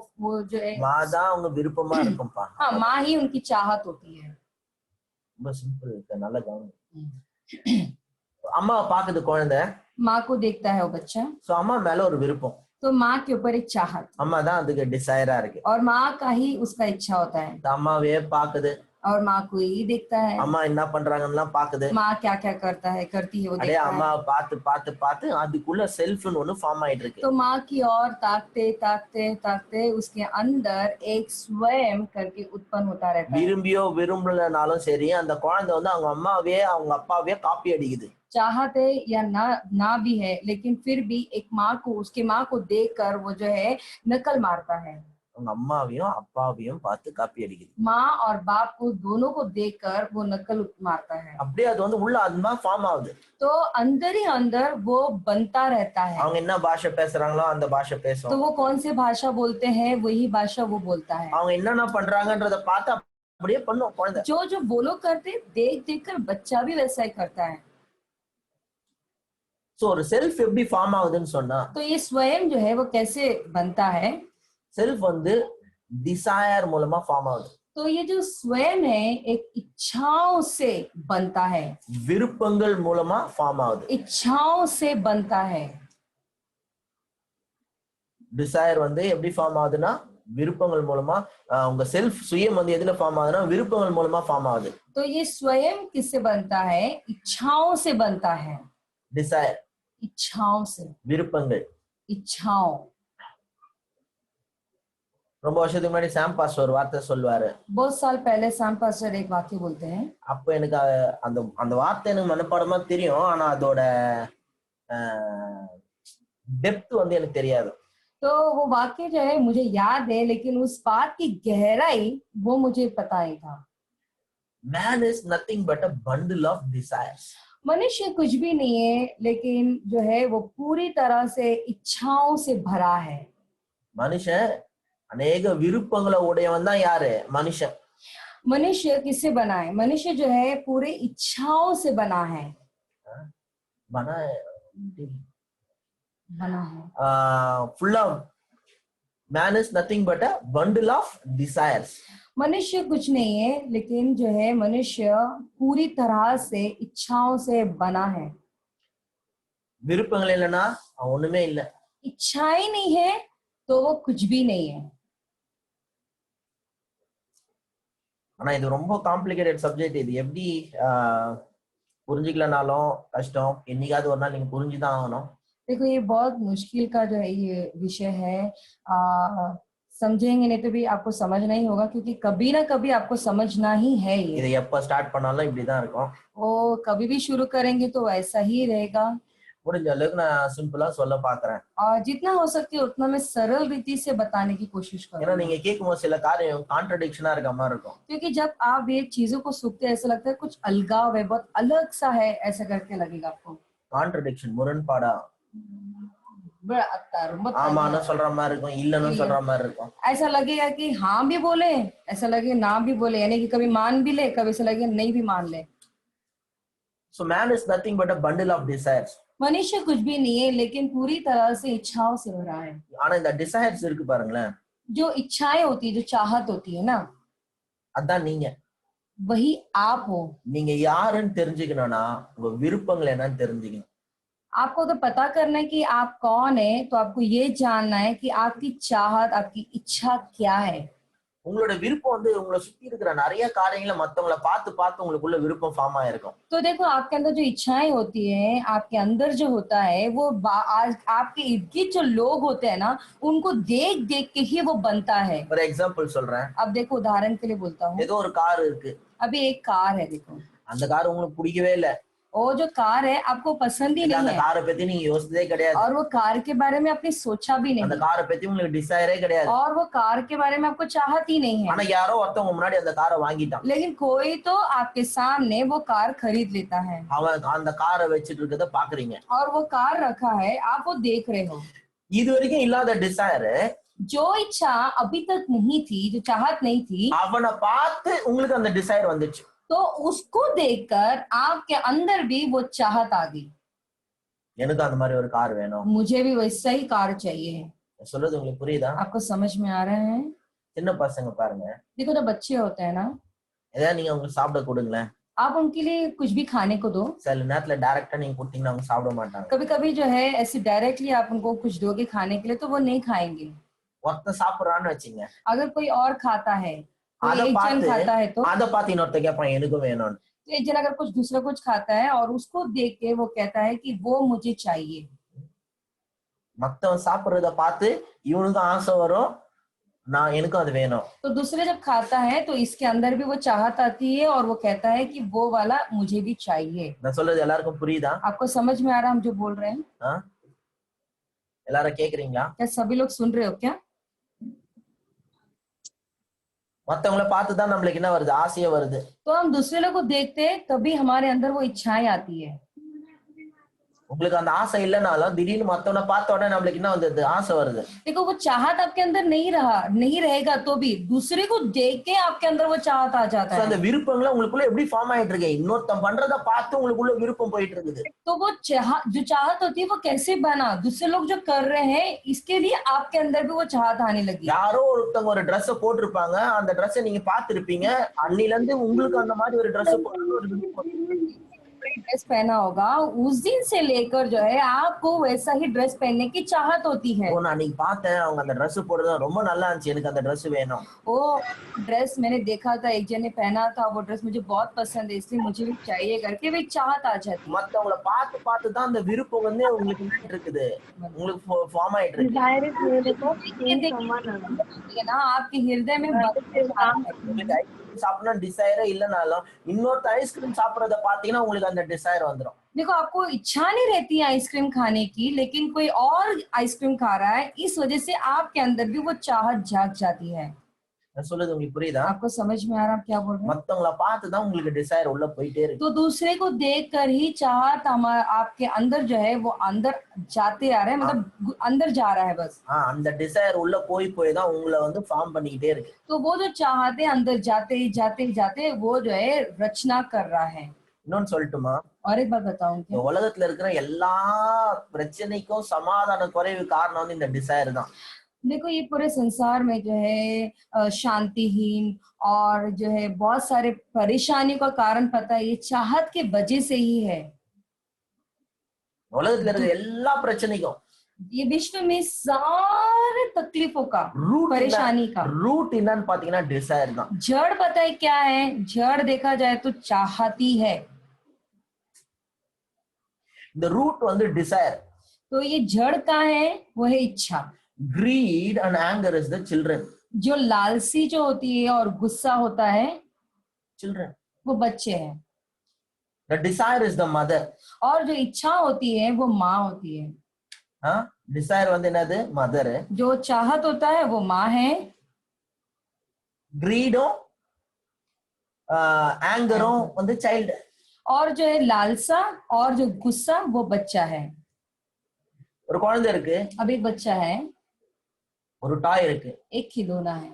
जो है माँ தான் அவங்க விருப்பமா இருக்கும்பா। हाँ, माँ ही उनकी चाहत होती है। ரொம்ப சிம்பிள் இருக்கு, நல்ல கவனம்। அம்மாவை பாக்குது குழந்தை, माँ को देखता है वो बच्चा, சோ அம்மா மேல ஒரு விருப்பம், तो माँ के ऊपर एक चाहत, அம்மா தான் அதுக்கு டிசைரா இருக்கு, और माँ का ही उसका इच्छा होता है। அம்மாவே பாக்குது, और माँ को ही देखता है, அம்மா என்ன பண்றாங்கன்னா பாக்குது, माँ क्या क्या करता है करती है वो அடே देखता அம்மா है। பார்த்து பார்த்து பார்த்து அதுக்குள்ள செல்ஃப்னு ஒன்னு ஃபார்ம் ஆயிட்டு இருக்கு। तो माँ की ओर ताकते ताकते ताकते उसके अंदर एक स्वयं करके उत्पन्न होता रहता है। விரும்பியோ விரும்பலனாலும் சரி அந்த குழந்தை வந்து அவங்க அம்மாவே அவங்க அப்பாவே காப்பி அடிக்குது। चाहते या ना भी है, लेकिन फिर भी एक माँ को, उसके माँ को देखकर वो जो है नकल मारता है। அவங்க அம்மாவையும் அப்பாவையும் பார்த்து காப்பி அடிக்குது। माँ और बाप को दोनों को देखकर वो नकल मारता है। அப்படியே அது வந்து உள்ள அதுமா ஃபார்ம் ஆகுது। तो अंदर ही अंदर वो बनता रहता है। அவங்க என்ன பாஷை பேசுறாங்களோ அந்த பாஷை பேசும்। तो वो कौन सी भाषा बोलते हैं वही भाषा वो बोलता है। அவங்க என்னென்ன பண்றாங்கன்றத பார்த்து அப்படியே பண்ணும் குழந்தை। जो जो वो लोग करते देख देख कर बच्चा भी वैसा ही करता है। சோ ஒரு செல்ஃப் எப்படி ஃபார்ம் ஆகுதுன்னு சொன்னா, तो ये स्वयं जो है वो कैसे बनता है, செல்ஃப் வந்து டிசைர் மூலமா ஃபார்ம் ஆகுது। तो ये जो स्वयं है एक इच्छाओं से बनता है, விருப்பங்கள் மூலமா ஃபார்ம் ஆகுது। इच्छाओं से बनता है। டிசைர் வந்து எப்படி ஃபார்ம் ஆகுதுன்னா விருப்பங்கள் மூலமா, உங்க செல்ஃப் சுயம் வந்து எதுல ஃபார்ம் ஆகுதுன்னா விருப்பங்கள் மூலமா ஃபார்ம் ஆகுது। तो ये स्वयं किससे बनता है, इच्छाओं से बनता है। டிசைர் इच्छाओं से, விருப்பங்கள்। इच्छाओं। ரொம்ப வருஷத்துக்கு முன்னாடி சாம் பாஸ்டர் ஒரு வார்த்தை சொல்லுவாரு। बहुत साल पहले सैम पास्टर एक वाक्य बोलते हैं। அப்ப எனக்கு அந்த அந்த வார்த்தை எனக்கு மனப்பாடமா தெரியும், ஆனா அதோட டெப்த் வந்து எனக்கு தெரியாது। तो वो वाक्य जो है मुझे याद है, लेकिन उस बात की गहराई वो मुझे पता नहीं था। Man is nothing but a bundle of desires. मनुष्य कुछ भी नहीं है, लेकिन जो है वो पूरी तरह से इच्छाओं से भरा है। மனுஷன் अनेक விருப்பங்களை உடையவன் தான் யாரு? மனுஷன்। मनुष्य किससे बना है? मनुष्य जो है पूरे इच्छाओं से बना है। बना है full of man is nothing but a bundle of desires. मनुष्य कुछ नहीं है, लेकिन जो है मनुष्य पूरी तरह से इच्छाओं से बना है। விருப்பங்கள் இல்லைன்னா ஒண்ணுமே இல்லை। इच्छाएं नहीं है तो वो कुछ भी नहीं है। ஆனா இது ரொம்ப காம்ப்ளிகேட்டட் சப்ஜெக்ட். இது எப்படி புரிஞ்சுக்கலனாலும் கஷ்டம். என்னைக்காவது ஒரு நாள் நீங்க புரிஞ்சுதான் ஆகணும். देखो ये बहुत मुश्किल का जो है ये विषय है। समझेंगे नहीं तो भी आपको समझ नहीं होगा, क्योंकि कभी ना कभी आपको समझना ही है ये। இதை எப்ப ஸ்டார்ட் பண்ணாலும் இப்படிதான் இருக்கும். वो कभी भी शुरू करेंगे तो वैसा ही रहेगा। முடிஞ்ச அளவுக்கு நான் சிம்பிளா சொல்ல பாக்குறேன். और जितना हो सके उतना मैं सरल रीति से बताने की कोशिश ஏன்னா करूंगा, நீங்க கேட்கும்போது சில காரியம் கான்ட்ரடிக்ஷனா இருக்க மாதிரி இருக்கும். क्योंकि जब आप ये चीजों को सुनते हैं ऐसा लगता है कुछ अलगाव है, बहुत अलग सा है, ऐसा करके लगेगा आपको। கான்ட்ரடிக்ஷன், முரண்பாடா, बड़ा अत्तर बहुत ஆமான்னு சொல்ற மாதிரி இருக்கும், இல்லன்னு சொல்ற மாதிரி இருக்கும். ऐसा लगेगा कि हाँ भी बोले, ऐसा लगे ना भी बोले, यानी कि कभी मान भी ले, कभी ऐसा लगे नहीं भी मान ले। So man is nothing but a bundle of desires. मनुष्य कुछ भी नहीं है, लेकिन पूरी तरह से इच्छाओं से भरा है। ஆனா இந்த டிசைர்ஸ் இருக்கு பாருங்களேன், जो इच्छाएं होती है, जो चाहत होती है ना, அதான் நீங்க. वही आप हो। நீங்க யாருன்னு தெரிஞ்சுக்கணும்னா உங்க விருப்பங்கள் என்னன்னு தெரிஞ்சுக்கணும். आपको अगर पता करना है कि आप कौन है, तो आपको ये जानना है कि आपकी चाहत, आपकी इच्छा क्या है। உங்களோட விருப்பம் வந்து உங்களை சுத்தி இருக்கிற நிறைய காரியங்களை மத்தவங்கள பார்த்து பார்த்து உங்களுக்குள்ள விருப்பம் ஃபார்ம் ஆயிருக்கும். तो देखो आपके अंदर जो इच्छाएं होती हैं, आपके अंदर जो होता है वो आपके इर्द गिर्द जो लोग होते हैं ना, उनको देख देख के ही वो बनता है। ஒரு எக்ஸாம்பிள் சொல்றேன். अब देखो उदाहरण के लिए बोलता हूँ, ஏதோ ஒரு கார் இருக்கு, अभी एक कार है, देखो அந்த கார் உங்களுக்கு பிடிக்கவே இல்ல, वो जो कार है आपको पसंद ही அந்த नहीं है, காரை பத்தி நீங்க யோசிச்சதே கிடையாது, और वो कार के बारे में आपने सोचा भी அந்த नहीं, காரை பத்தி உங்களுக்கு டிசைரே கிடையாது. और वो कार के बारे में आपको चाहत ही नहीं है, ஆனா யாரோ ஒருத்தவங்க முன்னாடி அந்த காரை வாங்கிட்டான். लेकिन कोई तो आपके सामने वो कार खरीद लेता है, அவன் அந்த காரை வச்சிட்டு இருக்கிறத பாக்குறீங்க. और वो कार रखा है, आप वो देख रहे हो। இது வரைக்கும் இல்லாத டிசைர் जो इच्छा अभी तक नहीं थी, जो चाहत नहीं थी, அவனை பார்த்து உங்களுக்கு அந்த டிசைர் வந்துச்சு. तो उसको देखकर आपके अंदर भी वो चाहत आ गई, எனக்கு அந்த மாதிரி ஒரு கார் வேணும். मुझे भी वैसा ही कार चाहिए। சொல்றது உங்களுக்கு புரியுதா? आपको समझ में आ रहे हैं? சின்ன பசங்க பாருங்க, देखो तो बच्चे होते हैं ना, ஏதாவது நீங்க அவங்க சாப்பிட கொடுங்களேன், आप उनके लिए कुछ भी खाने को दो। சில நேரத்துல டைரக்டா நீங்க கொடுத்தீங்கன்னா அவங்க சாப்பிட माटाங்க. कभी कभी जो है ऐसे डायरेक्टली आप उनको कुछ दोगे खाने के लिए तो वो नहीं खाएंगे। ஒருத்தன் சாப்பிடுறான்னு வச்சுங்க, अगर कोई और खाता है, कोई அதை एक जन खाता है, तो அதை பார்த்து இன்னொருத்த கேட்பான் எனக்கும் வேணும்னு. एक जन अगर कुछ दूसरा कुछ खाता है और उसको देख के वो कहता है कि वो मुझे चाहिए। மத்தவன் சாப்பிடுறத பார்த்து இவனுக்கும் ஆசை வரும், நான் எனக்கும் அது வேணும். तो दूसरे जब खाता है तो इसके अंदर भी वो चाहत आती है और वो कहता है कि वो वाला मुझे भी चाहिए। நான் சொல்றது எல்லாருக்கும் புரியுதா? आपको समझ में आ रहा हम जो बोल रहे हैं? எல்லாரும் கேக்குறீங்களா? क्या सभी लोग सुन रहे हो क्या? மத்தவங்கள பார்த்து தான் நம்மளுக்கு என்ன வருது, ஆசையே வருது. तो हम दूसरे लोग को देखते हैं तभी हमारे अंदर वो इच्छाएं आती है। உங்களுக்கு அந்த ஆசை இல்லைனாலும் திடீர்னு மத்தவனை பார்த்த உடனே நம்மளுக்கு என்ன வந்தது, ஆசை வருது. देखो वो चाहत आपके अंदर नहीं रहेगा तो भी दूसरे को देख के आपके अंदर वो चाहत आ जाता है। அந்த விருப்பங்களை உங்களுக்குள்ள எப்படி ஃபார்ம் ஆயிட்டு இருக்கு, இன்னொருத்தன் பண்றத பார்த்து உங்களுக்குள்ள விருப்பம் போயிட்டு இருக்குது. तो वो जो चाहत होती है वो कैसे बना, दूसरे लोग जो कर रहे हैं इसके लिए आपके अंदर भी वो चाहत आने लगी। யாரோ ஒருத்தவங்க ஒரு ட்ரெஸ் போட்டிருப்பாங்க, அந்த ட்ரெஸ்ஸை நீங்க பார்த்திருப்பீங்க, அன்னில இருந்து உங்களுக்கு அந்த மாதிரி ஒரு ட்ரெஸ் போடணும்னு ஒரு விருப்பம். ड्रेस पहना होगा, उस दिन से लेकर जो है आपको वैसा ही ड्रेस पहनने की चाहत होती है। நான் அன்னைக்கு பார்த்தேன், அவங்க அந்த ட்ரெஸ் போடுறது ரொம்ப நல்லா இருந்துச்சு, எனக்கு அந்த ட்ரெஸ் வேணும். वो ड्रेस मैंने देखा था, एक जन ने पहना था, वो ड्रेस मुझे बहुत पसंद है इसलिए मुझे भी चाहिए करके वो चाहत आ जाती है। மத்தவங்கள பார்த்து பார்த்து தான் அந்த விருப்பம் வந்து உங்களுக்கு என்ன இருக்குது, உங்களுக்கு ஃபார்ம் ஆயிட்டு இருக்கு. ना आपके हृदय में சாப்பிடணும் டிசைரே இல்லனாலும் இன்னொரு ஐஸ்கிரீம் சாப்பிடறத பாத்தீங்கன்னா உங்களுக்கு அந்த டிசைர் வந்துரும். देखो आपको इच्छा नहीं रहती है आइसक्रीम खाने की, लेकिन कोई और आइसक्रीम खा रहा है, इस वजह से आपके अंदर भी वो चाहत जाग जाती है। நான் சொல்றது உங்களுக்கு புரியுதா? आपको समझ में आ रहा है क्या बोल रहे हैं? மத்தவங்கள பார்த்து தான் உங்களுக்கு டிசைர் உள்ள போயிட்டே இருக்கு. तो दूसरे को देखकर ही चाहत आपके अंदर जो है वो अंदर जाते आ रहे हैं, मतलब अंदर जा रहा है बस। அந்த டிசைர் உள்ள போய் போய் தான் உங்களை வந்து ஃபார்ம் பண்ணிட்டே இருக்கு. तो वो जो चाहते अंदर जाते जाते जाते वो जो है रचना कर रहा है। இன்னொன்னு சொல்லட்டுமா? और एक बात बताऊं क्या? உலகத்துல இருக்கிற எல்லா பிரச்சனைக்கும் சமாதான குறைவு காரணம் வந்து இந்த டிசைர் தான். देखो ये पूरे संसार में जो है शांतिहीन और जो है बहुत सारे परेशानियों का कारण पता है, ये चाहत के वजह से ही है। உலகத்துல இருக்கிற எல்லா பிரச்சனைக்கும் ये विश्व में सारे तकलीफों का, ரூட் परेशानी का ரூட் என்னன்னு பாத்தீங்கன்னா டிசைர் தான். जड़ पता है क्या है? जड़ देखा जाए तो चाहती है। இந்த ரூட் வந்து டிசைர். तो ये जड़ का है वो है इच्छा। greed and anger is the children. जो लालसी जो होती है और गुस्सा होता है children. वो बच्चे हैं। the desire is the mother. और जो इच्छा होती है वो माँ होती है। हाँ, desire வந்து என்னது? mother. जो चाहत होता है वो माँ है। greed anger வந்து child. और जो है लालसा और जो गुस्सा वो बच्चा है। ஒரு குழந்தை இருக்கு, अब एक बच्चा है, ஒரு டாய் இருக்கு, एक खिलौना है।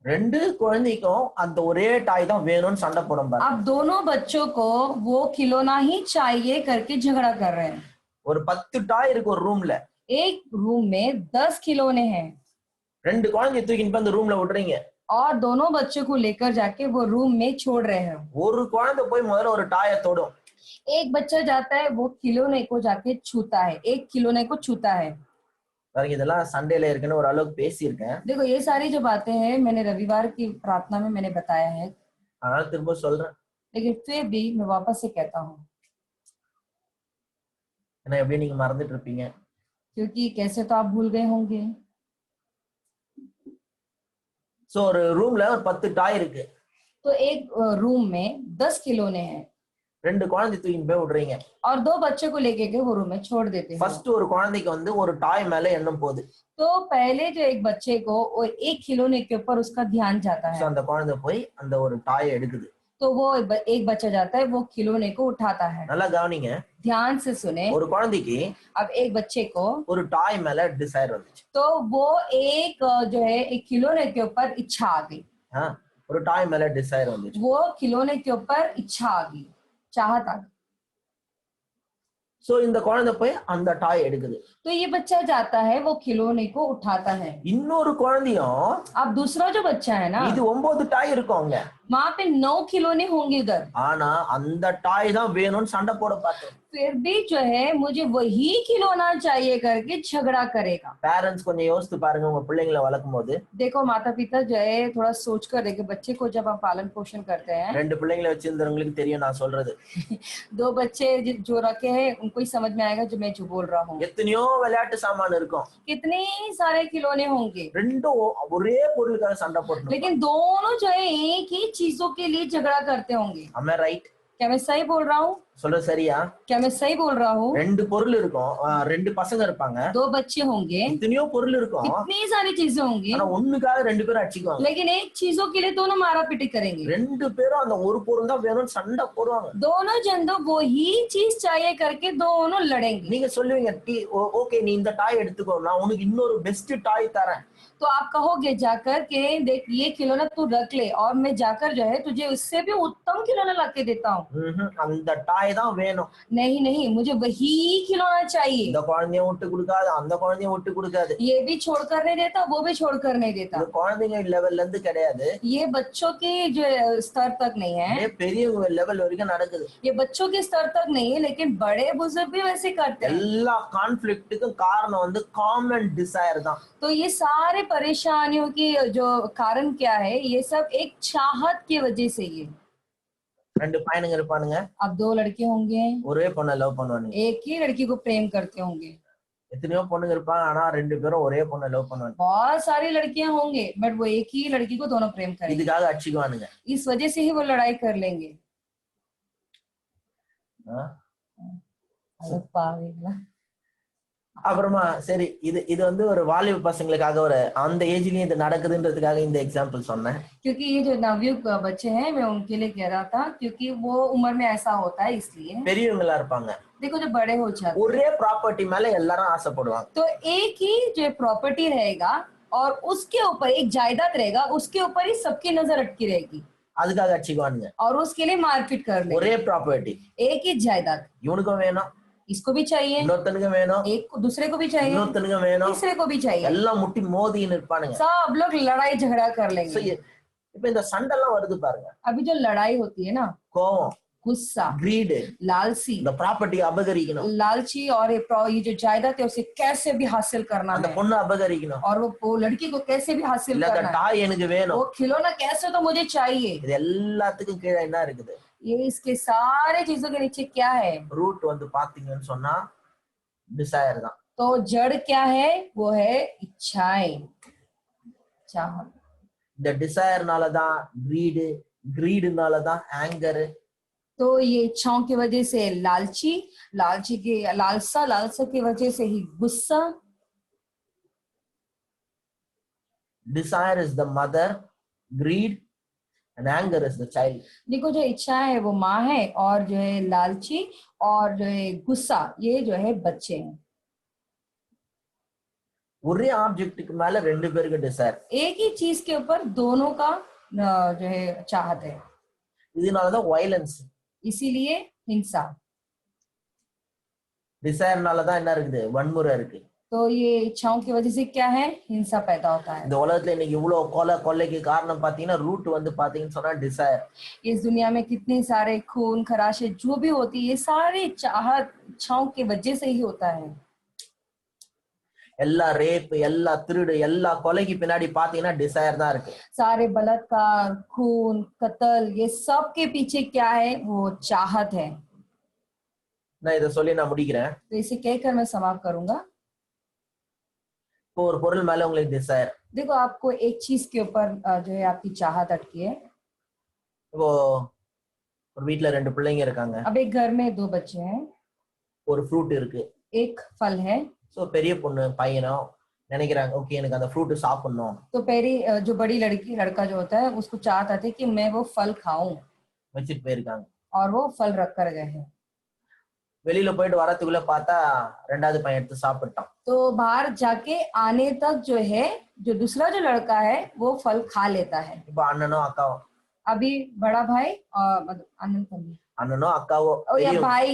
ரெண்டு குழந்தைக்கும் அந்த ஒரே டாய் தான் வேணும்னு சண்டை போடும் பாரு. अब दोनों बच्चों को वो खिलौना ही चाहिए करके झगड़ा कर रहे हैं। ஒரு 10 டாய் இருக்கு ஒரு ரூம்ல. एक रूम में 10 खिलौने हैं ரெண்டு குழந்தையை தூக்கிட்டு போய் அந்த ரூம்ல விடுறீங்க. और दोनों बच्चों को लेकर जाके वो रूम में छोड़ रहे हैं। ஒரு குழந்தை போய் முதல்ல ஒரு டாயை தொடும். एक बच्चा जाता है वो खिलौने को जाके छूता है, एक खिलौने को छूता है। பாருங்க, இதெல்லாம் சண்டேல இருக்குன்னு ஒரு அளவுக்கு பேசியிருக்கேன். देखो ये सारी जो बातें हैं मैंने रविवार की प्रार्थना में मैंने बताया है, அதனால திரும்ப சொல்றேன். लेकिन फिर भी मैं वापस से कहता हूँ ஏன்னா எப்படி நீங்க மறந்துட்டு இருப்பீங்க. क्योंकि कैसे तो आप भूल गए होंगे। சோ ஒரு ரூம்ல ஒரு 10 டாய் இருக்கு. तो एक रूम में 10 खिलौने हैं ரெண்டு குழந்தை தூக்கிட்டு போய் விடுறீங்க. और 2 बच्चों को लेके के वो रूम में छोड़ देते हैं। ஃபர்ஸ்ட் ஒரு குழந்தைக்கு வந்து ஒரு டாய் மேல எண்ணம் போகுது. तो पहले जो एक बच्चे को और एक खिलौने के ऊपर उसका ध्यान जाता சோ है, அந்த குழந்தை போய் அந்த ஒரு டாயை எடுக்குது. तो वो एक बच्चा जाता है वो खिलौने को उठाता है। நல்லா கவனிங்க, ध्यान से सुने। ஒரு குழந்தைக்கு अब एक बच्चे को ஒரு டாய் மேல டிசைர் வந்துச்சு. तो वो एक जो है एक खिलौने के ऊपर इच्छा आ गई। ஒரு டாய் மேல டிசைர் வந்துச்சு. वो खिलौने के ऊपर इच्छा आ गई, चाहत आ गई। சோ இந்த குழந்தை போய் அந்த டாய் எடுக்குது. तो ये बच्चा जाता है वो खिलौने को उठाता है। இன்னொரு குழந்தையும் अब दूसरा जो बच्चा है ना, இது 9 டாய் இருக்குங்க. वहां पे 9 खिलौने होंगे उधर, ஆனா அந்த டாய் தான் வேணும்னு சண்டை போட பார்த்தேன். फिर भी जो है मुझे वही खिलौना चाहिए करके झगड़ा करेगा। பேரண்ட்ஸ் கொஞ்சம் யோசித்து பாருங்க, உங்க பிள்ளைங்களை வளர்க்கும் போது. देखो माता पिता जो है थोड़ा सोच कर देखे, बच्चे को जब हम पालन पोषण करते हैं, ரெண்டு பிள்ளைங்களை வச்சிருந்தவங்களுக்கு தெரியும் நான் சொல்றது. 2 बच्चे जो रखे हैं उनको ही समझ में आएगा जो मैं जो बोल रहा हूँ। எத்தனையோ விளையாட்டு சாமான் இருக்கும், कितने सारे खिलौने होंगे, ரெண்டும் ஒரே பொருளுக்காக சண்டை போடணும். लेकिन दोनों जो है एक ही चीजों के लिए झगड़ा करते होंगे। am I right? क्या मैं सही बोल रहा हूँ? சொல்ற சரியா? क्या मैं सही बोल रहा हूँ? ரெண்டு பொருள் இருக்கும், ரெண்டு பசங்க இருப்பாங்க, 2 बच्चे होंगे, எத்தனையோ பொருள் இருக்கும், कितनी सारी चीजें होंगी, ஆனா ஒண்ணுக்காக ரெண்டு பேரும் அடிச்சுக்குவாங்க. लेकिन एक चीजों के लिए दोनों मारा पीटी करेंगे। ரெண்டு பேரும் அந்த ஒரு பொருள் தான் வேணும்னு சண்டை போடுவாங்க. दोनों जन तो वो ही चीज चाहिए करके दोनों लड़ेंगे। நீங்க சொல்லுவீங்க, ஓகே நீ இந்த டாய் எடுத்துக்கோ, நான் உனக்கு இன்னொரு பெஸ்ட் டாய் தரேன். तो आप कहोगे जाकर के देख ये खिलौना तू रख ले और मैं जाकर जो है तुझे उससे भी उत्तम खिलौना ला के देता हूँ। அந்த டாய் தான் வேணும். नहीं नहीं, मुझे वही खिलौना चाहिए। இந்த குழந்தைய விட்டு கொடுக்காது, அந்த குழந்தைய விட்டு கொடுக்காது. ये भी छोड़कर नहीं देता, वो भी छोड़कर नहीं देता। இந்த குழந்தைங்க லெவல்ல இருந்து கிடையாது, ये बच्चों के जो स्तर तक नहीं है, இதே பெரியவங்க லெவல் வரைக்கும் நடக்குது. ये बच्चों के स्तर तक नहीं है, लेकिन बड़े बुजुर्ग भी वैसे करते हैं। எல்லா கான்ஃபிளிக்ட்டுக்கும் காரணம் வந்து காமன் டிசைர் தான். तो ये सारे परेशानियों की जो कारण क्या है, ये सब एक चाहत की वजह से ये। ரெண்டு பையனுங்க இருப்பானுங்க, अब 2 लड़के होंगे, ஒரே பொண்ணை லவ் பண்ணுவானுங்க. एक ही लड़की को प्रेम करते होंगे। எத்தனையோ பொண்ணுங்க இருப்பாங்க, ஆனா ரெண்டு பேரும் ஒரே பொண்ணை லவ் பண்ணுவாங்க. बहुत सारी लड़कियां होंगे बट वो एक ही लड़की को दोनों प्रेम करेंगे। இதுக்காக அடிச்சுக்குவானுங்க. इस वजह से ही वो लड़ाई कर लेंगे। அப்புறமா சரி, இது வந்து ஒரு வாலிப பசங்களுக்காக ஒரு அந்த ஏஜ்லயும் இது நடக்குதுன்றதுக்காக இந்த எக்ஸாம்பிள் சொன்னேன். क्योंकि ये जो नवयुवक बच्चे हैं मैं उनके लिए कह रहा था, क्योंकि वो उम्र में ऐसा होता है इसलिए। பெரியவங்களா இருப்பாங்க, देखो जो बड़े हो जाते ஒரே ப்ராப்பர்ட்டி மேல எல்லாரும் ஆசைப்படுவாங்க. तो एक ही जो प्रॉपर्टी रहेगा और उसके ऊपर एक जायदाद रहेगा, उसके ऊपर ही सबकी नजर अटकी रहेगी, அதுக்காக அடிச்சுக்குவானுங்க. और उसके लिए मारपीट कर लेंगे। ஒரே ப்ராப்பர்ட்டி, एक ही जायदाद, இவனுக்கும் வேணும், इसको भी चाहिए, இன்னொருத்தனுக்கு வேணும், एक दूसरे को भी चाहिए, இன்னொருத்தனுக்கு வேணும், तीसरे को भी चाहिए, எல்லாம் முட்டி மோதின்னு இருப்பானுங்க. सब लोग लड़ाई झगड़ा कर लेंगे। இப்ப இந்த சண்டை எல்லாம் வருது பாருங்க, अभी जो लड़ाई होती है ना, கோவம், गुस्सा, greed, लालसी, இந்த ப்ராப்பர்ட்டி அபகரிக்கணும், लालची और ये जो जायदाद है उसे कैसे भी हासिल करना அந்த है, பொண்ணு அபகரிக்கணும், और वो लड़की को कैसे भी हासिल இல்ல அந்த करना है, டாய் எனக்கு வேணும். वो खिलौना कैसे तो मुझे चाहिए. இது எல்லாத்துக்கும் கீழே என்ன இருக்குது? ये इसके सारे चीजों के नीचे क्या है? ரூட் வந்து பாத்தீங்கன்னு சொன்னா டிசையர் தான். तो जड़ क्या है? वो है इच्छाएं, चाहत. இந்த டிசையர்னால தான் greed, greedனால தான் anger, तो ये इच्छाओं की वजह से लालची, लालची की लालसा की वजह से ही गुस्सा. desire is the mother, greed and anger is the child. देखो जो इच्छा है वो माँ है, और जो है लालची और जो है गुस्सा, ये जो है बच्चे हैं. ஒரே ஆப்ஜெக்ட்டுக்கு மேல ரெண்டு பேருக்கு டிசைர். एक ही चीज के ऊपर दोनों का जो है चाहत है. இதனாலதான் வயலன்ஸ். इसीलिए हिंसा. டிசைர்னாலதான் என்ன இருக்குது? வன்முறை இருக்கு. तो ये इच्छाओं की वजह से क्या है? हिंसा पैदा होता है. இந்த उलगத்துல இன்னைக்கு இவ்வளவு கொலைக்கு காரணம் பாத்தீங்கன்னா ரூட் வந்து பாத்தீங்கன்னு சொன்னா டிசைர். इस दुनिया में कितने सारे खून खराशे जो भी होती है, ये सारे चाहत इच्छाओं की वजह से ही होता है. எல்லா ரேப், எல்லா திருடு, எல்லா கொலைக்கு பின்னாடி பாத்தீங்கன்னா டிசைர் தான் இருக்கு. सारे बलात्कार, खून, कत्ल, ये सब के पीछे क्या है? वो चाहत है. நான் இதை சொல்லி நான் முடிக்கிறேன். तो इसे कहकर मैं समाप्त करूंगा. இப்போ ஒரு பொருள் மேல உங்களுக்கு டிசைர். देखो आपको एक चीज के ऊपर जो है आपकी चाहत अटकी है. இப்போ ஒரு வீட்ல ரெண்டு பிள்ளைங்க இருக்காங்க. अब एक घर में दो बच्चे हैं. ஒரு ஃப்ரூட் இருக்கு. एक फल है. சோ பெரிய பொண்ணு பையனும் நினைக்கிறாங்க, ஓகே எனக்கு அந்த ஃப்ரூட் சாப்பிடணும். तो पहली जो बड़ी लड़का जो होता है उसको चाहता था कि मैं वो फल खाऊं, வச்சிட்டு போயிருக்காங்க. और वो फल रख कर गए हैं. வெளியில போயிட்டு வரதுக்குள்ள பார்த்தா ரெண்டாவது பையன் எடுத்து சாப்பிட்டான். तो बाहर जाके आने तक जो है जो दूसरा जो लड़का है वो फल खा लेता है. இப்போ அண்ணனோ அக்காவோ, अभी बड़ा भाई और அண்ணனோ அக்காவோ, या भाई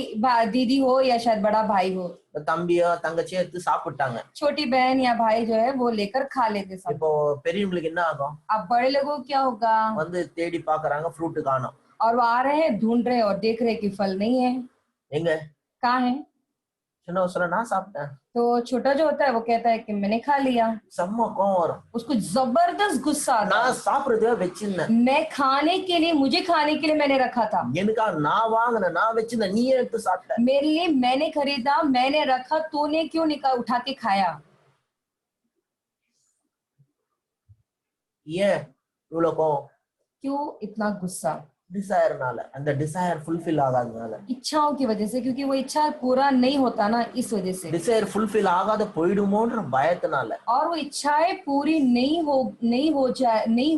दीदी हो या शायद बड़ा भाई हो, தம்பியோ தங்கச்சியோ எடுத்து சாப்பிட்டாங்க. छोटी बहन या भाई जो है वो लेकर खा लेते सब. இப்போ பெரியவங்களுக்கு என்ன ஆகும்? अब बड़े लोगों को क्या होगा? வந்து தேடி பாக்குறாங்க, ஃப்ரூட் காணோம். और वो आ रहे हैं, ढूंढ रहे हैं और देख रहे हैं कि फल नहीं है. எங்க? कहाँ है? சின்ன வயசுல நான் சாப்பிட்டேன். तो छोटा जो होता है वो कहता है कि मैंने खा लिया. செம்ம கோவம் வரும். उसको जबरदस्त गुस्सा आता है. நான் சாப்பிடுறதுக்காக வச்சிருந்தேன். मैं खाने के लिए, मुझे खाने के लिए मैंने रखा था. எனக்கா நான் வாங்கினேன், நான் வச்சிருந்தேன், நீ எடுத்து சாப்பிட்ட. मेरे लिए मैंने खरीदा, मैंने रखा, तूने क्यों उठा के खाया? ஏன் இவ்வளவு கோவம்? क्यों इतना गुस्सा? டிசைர்னால. அந்த டிசைர் ஃபுல்ஃபில் ஆகாதனால. इच्छाओं की वजह से, क्योंकि वो इच्छा पूरा नहीं होता ना, इस वजह से. டிசைர் ஃபுல்ஃபில் ஆகாத போயிடுமோன்ற பயத்தினால. और वो इच्छाएं पूरी नहीं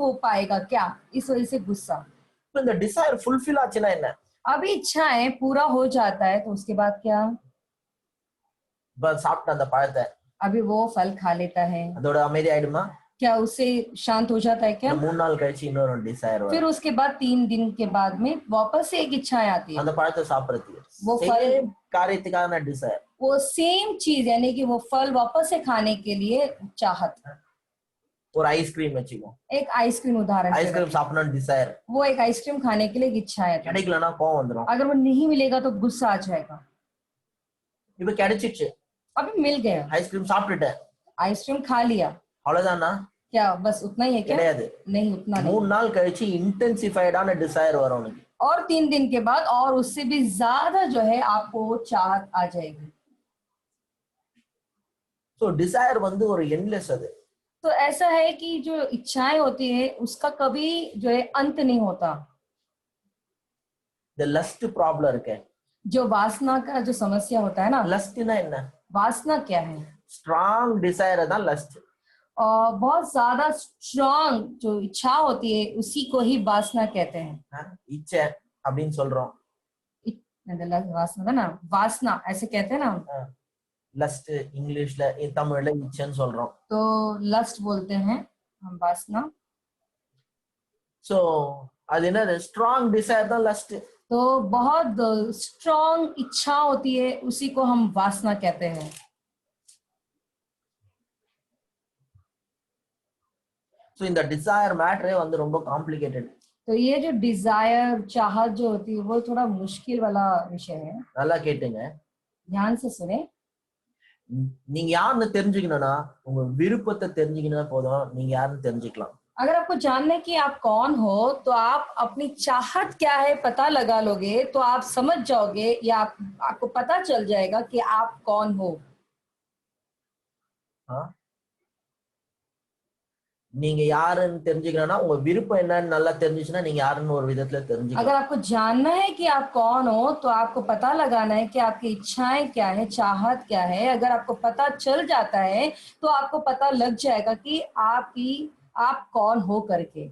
हो पाएगा क्या, इस वजह से गुस्सा. இந்த டிசைர் ஃபுல்ஃபில் ஆச்சுனா என்ன? अभी इच्छाएं पूरा हो जाता है तो उसके बाद क्या? பஸ் சாப்பிட்ட அந்த பழத்தை अभी वो फल खा लेता है, அதோட அமைதி ஆயிடுமா? क्या उससे शांत हो जाता है क्या? 3 நாள் கழிச்சு இன்னொரு டிசைர் வரும். फिर उसके बाद 3 दिन के बाद में वापस से एक इच्छाएं आती है. அந்த பழத்தை சாப்பிடுறதுக்கு वो फल, காரியத்துக்கான டிசைர். वो सेम चीज, यानी कि वो फल वापस से खाने के लिए चाहत. ஒரு ஐஸ்கிரீம் வச்சுக்கோ. एक आइसक्रीम उदाहरण, ஐஸ்கிரீம் சாப்பிடணும் டிசைர். वो एक आइसक्रीम खाने के लिए एक इच्छा है. கிடைக்கலனா கோவம் வந்துரும். अगर वो नहीं मिलेगा तो गुस्सा आ जाएगा. இப்போ கிடைச்சிச்சு, अभी मिल गया, ஐஸ்கிரீம் சாப்பிட்டுட்டேன், आइसक्रीम खा लिया, அவ்வளவுதானா? क्या बस उतना ही है क्या? கிடையாது. नहीं, उतना नहीं. 3 நாள் கழிச்சு இன்டென்சிஃபைடான டிசைர் வரும் உனக்கு. और 3 दिन के बाद और उससे भी ज्यादा जो है आपको चाहत आ जाएगी. सो डिजायर வந்து ஒரு எண்ட்லெஸ் அது. तो ऐसा है कि जो इच्छाएं होती है उसका कभी जो है अंत नहीं होता. the lust problem இருக்கு. जो वासना का जो समस्या होता है ना, लस्टனா என்ன? वासना क्या है? strong desire தான் lust. और बहुत ज्यादा स्ट्रांग जो इच्छा होती है उसी को ही वासना कहते हैं. इच्छा அப்படின்னு சொல்றோம். वासना ना, वासना ऐसे कहते हैं ना. लस्ट इंग्लिशல, தமிழ்ல இச்சைன்னு சொல்றோம். तो लस्ट बोलते हैं हम, वासना. सो அது என்ன? स्ट्रांग डिजायर தான் लस्ट. तो बहुत स्ट्रांग इच्छा होती है, उसी को हम वासना कहते हैं. सो இந்த டிசைர் மேட்டரே வந்து ரொம்ப காம்ப்ளிகேட்டட். तो ये जो डिजायर चाहत जो होती है वो थोड़ा मुश्किल वाला विषय है, நல்லா கேட்டுங்க. ध्यान से सुने। நீங்க யாருன்னு தெரிஞ்சுக்கணும்னா உங்க விருப்பத்தை தெரிஞ்சுக்கினா போதும், நீங்க யாருன்னு தெரிஞ்சுக்கலாம். अगर आपको जानना है कि आप कौन हो तो आप अपनी चाहत क्या है पता लगा लोगे तो आप समझ जाओगे या आपको पता चल जाएगा कि आप कौन हो। ஆ? நீங்க யாருன்னு தெரிஞ்சுக்கணும்னா உங்க விருப்பம் என்னன்னு நல்லா தெரிஞ்சுச்சுன்னா நீங்க யாருன்னு ஒரு விதத்துல अगर தெரிஞ்சுக்கலாம். आपको जानना है कि आप कौन हो तो आपको पता लगाना है कि आपकी इच्छाएं क्या है, चाहत क्या है। अगर आपको पता चल जाता है तो आपको पता लग जाएगा कि आप कौन हो करके।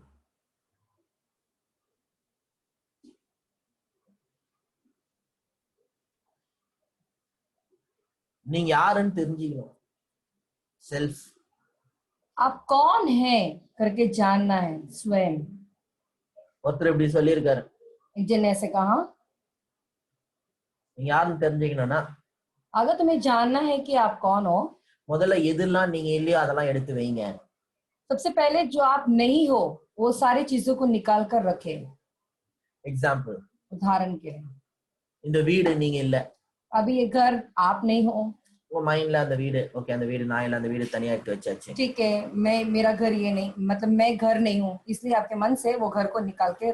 நீங்க யாருன்னு தெரிஞ்சுக்கணும். செல்ஃப். आप कौन है करके जानना है स्वयं। ஒருத்தர் இப்படி சொல்லியிருக்காரு, एक जन ने ऐसे कहा, நீங்க யாருன்னு தெரிஞ்சுக்கணும்னா अगर तुम्हें जानना है कि आप कौन हो, முதல்ல எதெல்லாம் நீங்க இல்லையோ அதெல்லாம் எடுத்து வைங்க. सबसे पहले जो आप नहीं हो वो सारी चीजों को निकाल कर रखे। எக்ஸாம்பிள், उदाहरण के लिए இந்த வீடு நீங்க இல்ல, अभी ये घर आप नहीं हो, உங்க மைண்ட்ல அந்த வீடு, ஓகே அந்த வீடு நான் இல்ல, அந்த வீடு தனியா எடுத்து வச்சாச்சு. ठीक है, मेरा घर ये नहीं, मतलब मैं घर नहीं हूँ, इसलिए आपके मन से वो घर को निकाल के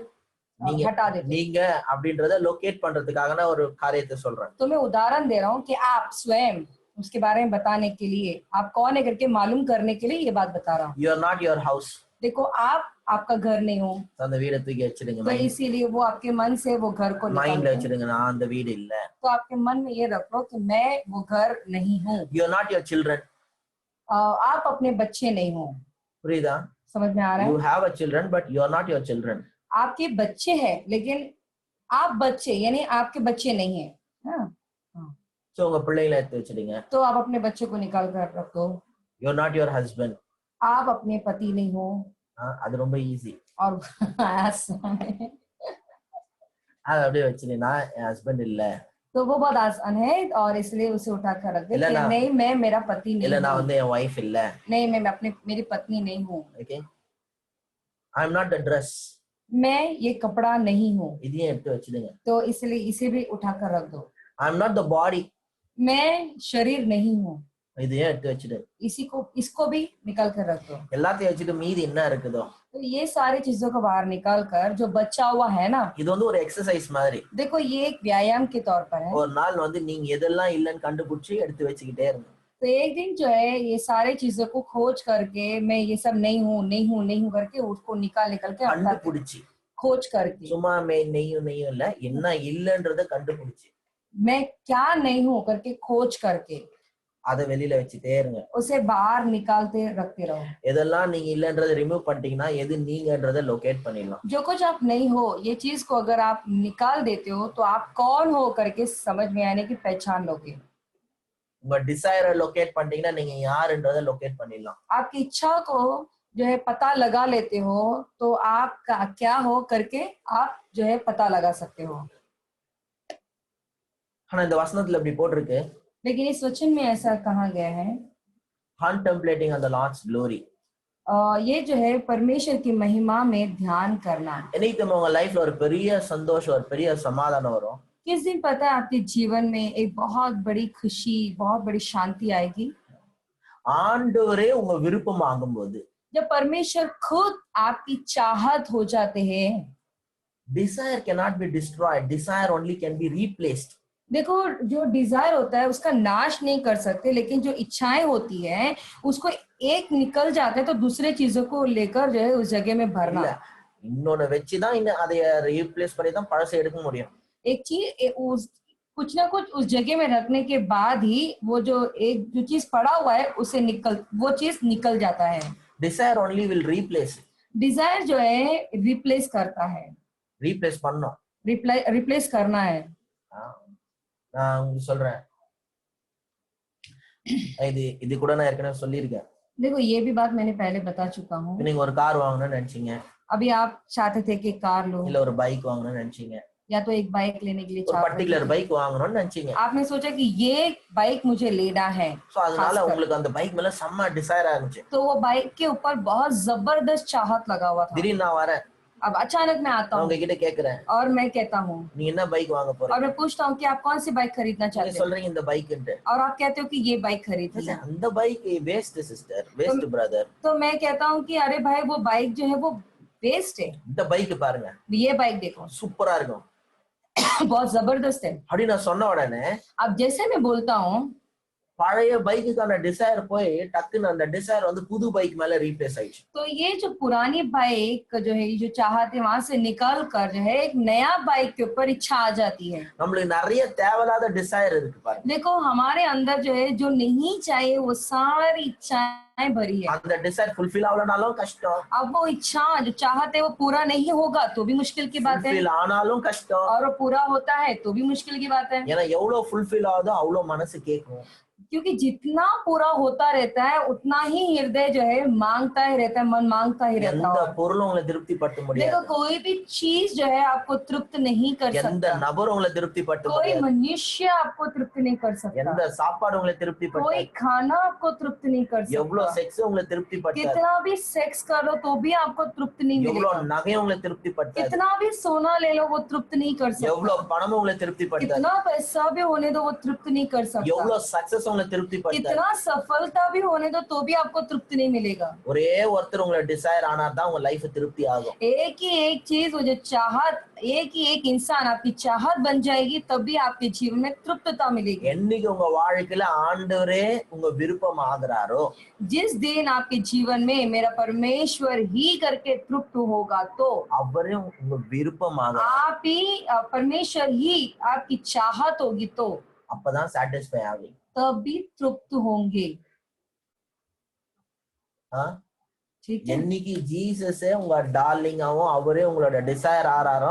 நீங்க हटा देते। நீங்க அப்படின்றத லொகேட் பண்றதுக்காக நான் ஒரு காரியத்தை சொல்றேன். तो मैं उदाहरण दे रहा हूँ कि आप स्वयं उसके बारे में बताने के लिए, आप कौन है करके मालूम करने के लिए ये बात बता रहा हूँ। You are not your house. देखो आप आपका घर नहीं हो, அந்த வீடை தூக்கி வச்சிடுங்க. तो इसीलिए वो आपके मन से वो घर को निकाल மைண்ட்ல के, வச்சிடுங்க, நான் அந்த வீடு இல்ல. तो आपके मन में ये रख लो कि मैं वो घर नहीं हूँ। You are not your children. आप अपने बच्चे नहीं हो। புரியுதா? समझ में आ रहा யூ है? Have a children but you are not your children. आपके बच्चे हैं लेकिन आप बच्चे यानी आपके बच्चे नहीं है। हाँ? சோ உங்க பிள்ளைகளை எடுத்து வச்சிடுங்க. तो आप अपने बच्चे को निकाल कर रख दो। You are not your husband. आप अपने पति नहीं हो। அது ரொம்ப ஈஸி. और அது அப்படியே வச்சிடு, நான் என் ஹஸ்பண்ட் இல்ல. तो वो बहुत आसान है और इसलिए उसे उठा कर रख दे कि नहीं मैं मेरा पति नहीं இல்ல हूँ, நான் வந்து என் வைஃப் இல்ல, नहीं मैं मेरी पत्नी नहीं हूँ, okay I am not the Dress. मैं ये कपड़ा नहीं हूँ, இதையும் எடுத்து வச்சிடுங்க. तो इसलिए इसे भी उठा कर रख दो। ஐ அம் நாட் தி பாடி. मैं शरीर नहीं हूँ, இதையும் எடுத்து வச்சிடு. इसको भी निकाल कर रख दो। எல்லாத்தையும் வச்சிட்டு மீதி என்ன இருக்குதோ, तो ये सारी चीजों को बाहर निकाल कर जो बचा हुआ है ना, இது வந்து ஒரு எக்ஸசைஸ் மாதிரி. देखो ये एक व्यायाम के तौर पर है। ஒரு நாள் வந்து நீங்க எதெல்லாம் இல்லன்னு கண்டுபிடிச்சு எடுத்து வச்சுக்கிட்டே இருங்க. तो एक दिन जो है ये सारी चीजों को खोज करके मैं ये सब नहीं हूँ करके उसको निकाल के हटाते, கண்டுபிடிச்சு, खोज करके சும்மா நெய்யும் இல்ல, என்ன இல்லன்றத கண்டுபிடிச்சு मैं क्या नहीं हूँ करके खोज करके அதை வெளியில வச்சுட்டே இருங்க. उसे बाहर निकालते रखते रहो। எதெல்லாம் நீங்க இல்லன்றத ரிமூவ் பண்ணிட்டீங்கன்னா எது நீங்கன்றத லொகேட் பண்ணிடலாம். जो कुछ आप नहीं हो ये चीज को अगर आप निकाल देते हो तो आप कौन हो करके समझ में आने की पहचान लोगे। உங்க டிசைரை லொகேட் பண்ணிட்டீங்கன்னா நீங்க யாருன்றத லொகேட் பண்ணிடலாம். आपकी इच्छा को जो है पता लगा लेते हो तो आप क्या हो करके आप जो है पता लगा सकते हो। ஆனா இந்த வசனத்துல இப்படி போட்டிருக்கு, लेकिन इस वचन में ऐसा कहा गया है, contemplating on the Lord's glory. ये जो है परमेश्वर की महिमा में ध्यान करना। என்னைக்கு உங்க லைஃப்ல ஒரு பெரிய சந்தோஷம், ஒரு பெரிய சமாதானம் வரும்? किस दिन पता है आपके जीवन में एक बहुत बड़ी खुशी, बहुत बड़ी शांति आएगी? ஆண்டவரே உங்க விருப்பம் ஆகும்போது, जब परमेश्वर खुद आपकी चाहत हो जाते हैं। desire cannot be destroyed, desire only can be replaced. देखो जो डिजायर होता है उसका नाश नहीं कर सकते, लेकिन जो इच्छाएं होती है उसको एक निकल जाता है तो दूसरे चीजों को लेकर जो है उस जगह में भरना। இன்னொன்னு வச்சுதான் அதை ரீப்ளேஸ் பண்ணி தான் பழசை எடுக்க முடியும். एक चीज कुछ ना कुछ उस जगह में रखने के बाद ही वो जो चीज पड़ा हुआ है उसे वो चीज निकल जाता है। desire only will replace. Desire जो है रिप्लेस करता है, replace பண்ணோம், रिप्लेस करना है। நான் உங்களுக்கு சொல்றேன், இது கூட நான் ஏற்கனவே சொல்லியிருக்கேன். देखो ये भी बात मैंने पहले बता चुका हूँ। நீங்க ஒரு கார் வாங்கணும்னு நினைச்சீங்க, अभी आप चाहते थे कि कार लो, இல்ல ஒரு பைக் வாங்கணும்னு நினைச்சீங்க, या तो एक बाइक लेने के लिए ஒரு பர்టిక్యులர் பைக் வாங்கணும்னு நினைச்சீங்க. आपने सोचा कि ये बाइक मुझे लेना है, சோ அதனால உங்களுக்கு அந்த பைக் மேல செம்ம டிசைர் ஆச்சு. तो वो बाइक के ऊपर बहुत जबरदस्त चाहत लगा हुआ था। திடீர்னு நான் வரேன், अब अचानक मैं आता நான் हूँ உங்ககிட்ட கேக்குறேன், और मैं कहता हूँ நீங்க என்ன பைக் வாங்க और போறீங்க? मैं पूछता हूँ कि आप कौन सी बाइक खरीदना நீங்க चाहते हो சொல்றீங்க இந்த பைக்ன்ட்டு. और आप कहते हो कि ये बाइक खरीदनी है। அந்த bike waste sister, waste brother. तो मैं कहता हूँ कि अरे भाई वो बाइक जो है वो वेस्ट है, இந்த பைக் பாருங்க, ये बाइक देखो சூப்பரா இருக்கும். बहुत जबरदस्त है। அப்படி நான் சொன்ன உடனே अब जैसे मैं बोलता हूँ பழைய பைக்குக்கான டிசைர் போய் டக்குன்னு அந்த டிசைர் வந்து புது பைக் மேல ரீப்ளேஸ் ஆயிடுச்சு. तो ये जो पुरानी बाइक जो है, जो चाहते वहां से निकाल कर जो है एक नया बाइक के ऊपर इच्छा आ जाती है। நம்மளுக்கு நிறைய தேவையில்லாத டிசைர் இருக்கு பாருங்க. देखो हमारे अंदर जो है जो नहीं चाहिए वो सारी इच्छाएं भरी है। அந்த டிசைர் ஃபுல்ஃபில் ஆகலனாலும் கஷ்டம், अब वो इच्छा जो चाहते वो पूरा नहीं होगा तो भी मुश्किल की बात है, ஃபுல்ஃபில் ஆனாலும் கஷ்டம். और वो पूरा होता है तो भी मुश्किल की बात है। ஏன்னா எவ்வளவு ஃபுல்ஃபில் ஆகுதோ அவ்வளவு மனசு கேட்கும். क्योंकि जितना पूरा होता रहता है उतना ही हृदय जो है मांगता ही रहता है, मन मांगता ही रहता எந்த है। பொருளும் உங்களை திருப்திப்படுத்த देखो முடியாது, कोई भी चीज जो है आपको तृप्त नहीं कर எந்த सकता, நபரும் உங்களை திருப்திப்படுத்த कोई முடியாது, मनुष्य आपको तृप्त नहीं कर सकता, எந்த சாப்பாடு உங்களை कोई திருப்திப்படுத்தாது, खाना आपको तृप्त नहीं कर எவ்வளவு सकता, செக்ஸ் உங்களை திருப்திப்படுத்தாது, कितना भी सेक्स कर लो तो भी आपको तृप्त नहीं எவ்வளவு मिलेगा, நகை உங்களை திருப்திப்படுத்தாது, कितना भी सोना ले लो वो तृप्त नहीं कर सकता, எவ்வளவு பணமும் உங்களை திருப்திப்படுத்தாது, कितना पैसा भी होने दो वो तृप्त नहीं कर सकता, எவ்வளவு சக்சஸ் உங்களை திருப்திப்படுத்தாது. कितना सफलता भी होने दो तो भी आपको तृप्त नहीं मिलेगा। ஒரே ஒருத்தர் உங்களை டிசைர் ஆனா தான் உங்க லைஃப் திருப்தி ஆகும். एक ही एक चीज वो जो चाहत, एक ही एक इंसान आपकी चाहत बन जाएगी तभी आपके जीवन में तृप्तता मिलेगी। என்னைக்கு உங்க வாழ்க்கையில ஆண்டவரே உங்க விருப்பம் ஆகுறாரோ, जिस दिन आपके जीवन में मेरा परमेश्वर ही करके तृप्त होगा तो அவரே உங்க விருப்பம் ஆகுறாரு. आप ही परमेश्वर ही आपकी चाहत होगी तो அப்பதான் சாட்டிஸ்ஃபை ஆகும். तभी तृप्त होंगे। ஆ? ठीक है, என்னைக்கு ஜீசஸே உங்க டார்லிங்காவும் அவரே உங்களோட டிசைர் ஆறாரோ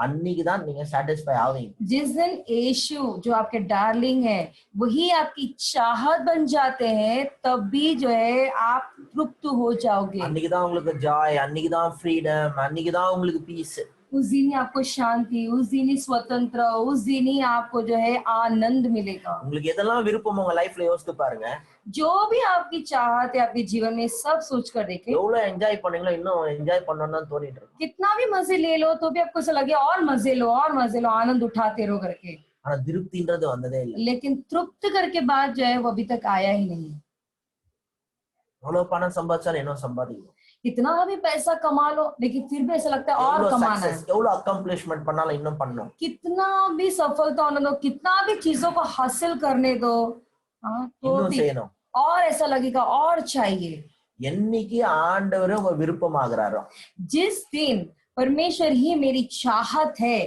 அன்னைக்கு தான் நீங்க சாட்டிஸ்ஃபை ஆவீங்க. जिस दिन यीशु जो आपके डार्लिंग है वही आपकी चाहत बन जाते हैं तभी जो है आप तृप्त हो जाओगे। அன்னைக்கு தான் உங்களுக்கு ஜாய், அன்னைக்கு தான் ஃப்ரீடம், அன்னைக்கு தான் உங்களுக்கு பீஸ். उस दिन ही आपको शांति, उस दिन ही स्वतंत्र, उस दिन ही आपको जो है आनंद मिलेगा। உங்களுக்கு எதெல்லாம் விருப்பம் உங்க லைஃப்ல யோசித்து பாருங்க. जो भी आपकी चाहत है आपके जीवन में सब सोच कर देखें। எவ்வளவு என்ஜாய் பண்ணீங்களோ இன்னும் என்ஜாய் பண்ணணும்னு தான் தோணிட்டு இருக்கு. कितना भी मजे ले लो तो भी आपको ऐसा लगे और मजे लो और मजे लो, आनंद उठाते रहो करके, ஆனா திருப்தின்றது வந்ததே இல்லை. लेकिन तृप्त करके बाद जो है वो अभी तक आया ही नहीं। எவ்வளவு பணம் சம்பாதிச்சாலும் இன்னும் சம்பாதிக்கணும், कितना भी पैसा कमा लो लेकिन फिर भी ऐसा लगता है और எவ்வளவு कमाना है। சக்சஸ், எவ்வளவு அக்கம்ப்ளிஷ்மெண்ட் பண்ணாலும் இன்னும் பண்ணணும். कितना भी सफलता होने दो, कितना भी चीजों को हासिल करने दो, हाँ तो இன்னும் भी செய்யணும். और ऐसा लगेगा और चाहिए। என்னைக்கு ஆண்டவரே உங்க விருப்பம் ஆகுறாரோ, जिस दिन परमेश्वर ही मेरी चाहत है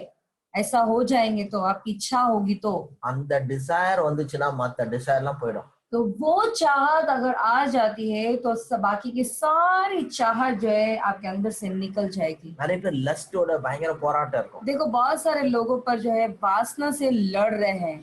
ऐसा हो जाएंगे तो आपकी इच्छा होगी तो அந்த டிசைர் வந்துச்சுன்னா மத்த டிசைர்லாம் போயிடும். तो वो चाहत अगर आ जाती है तो बाकी की सारी चाहत जो है आपके अंदर से निकल जाएगी। நிறைய பேர் லஸ்டோட பயங்கர போராட்டம் இருக்கும். देखो बहुत सारे लोगों पर जो है वासना से लड़ रहे हैं,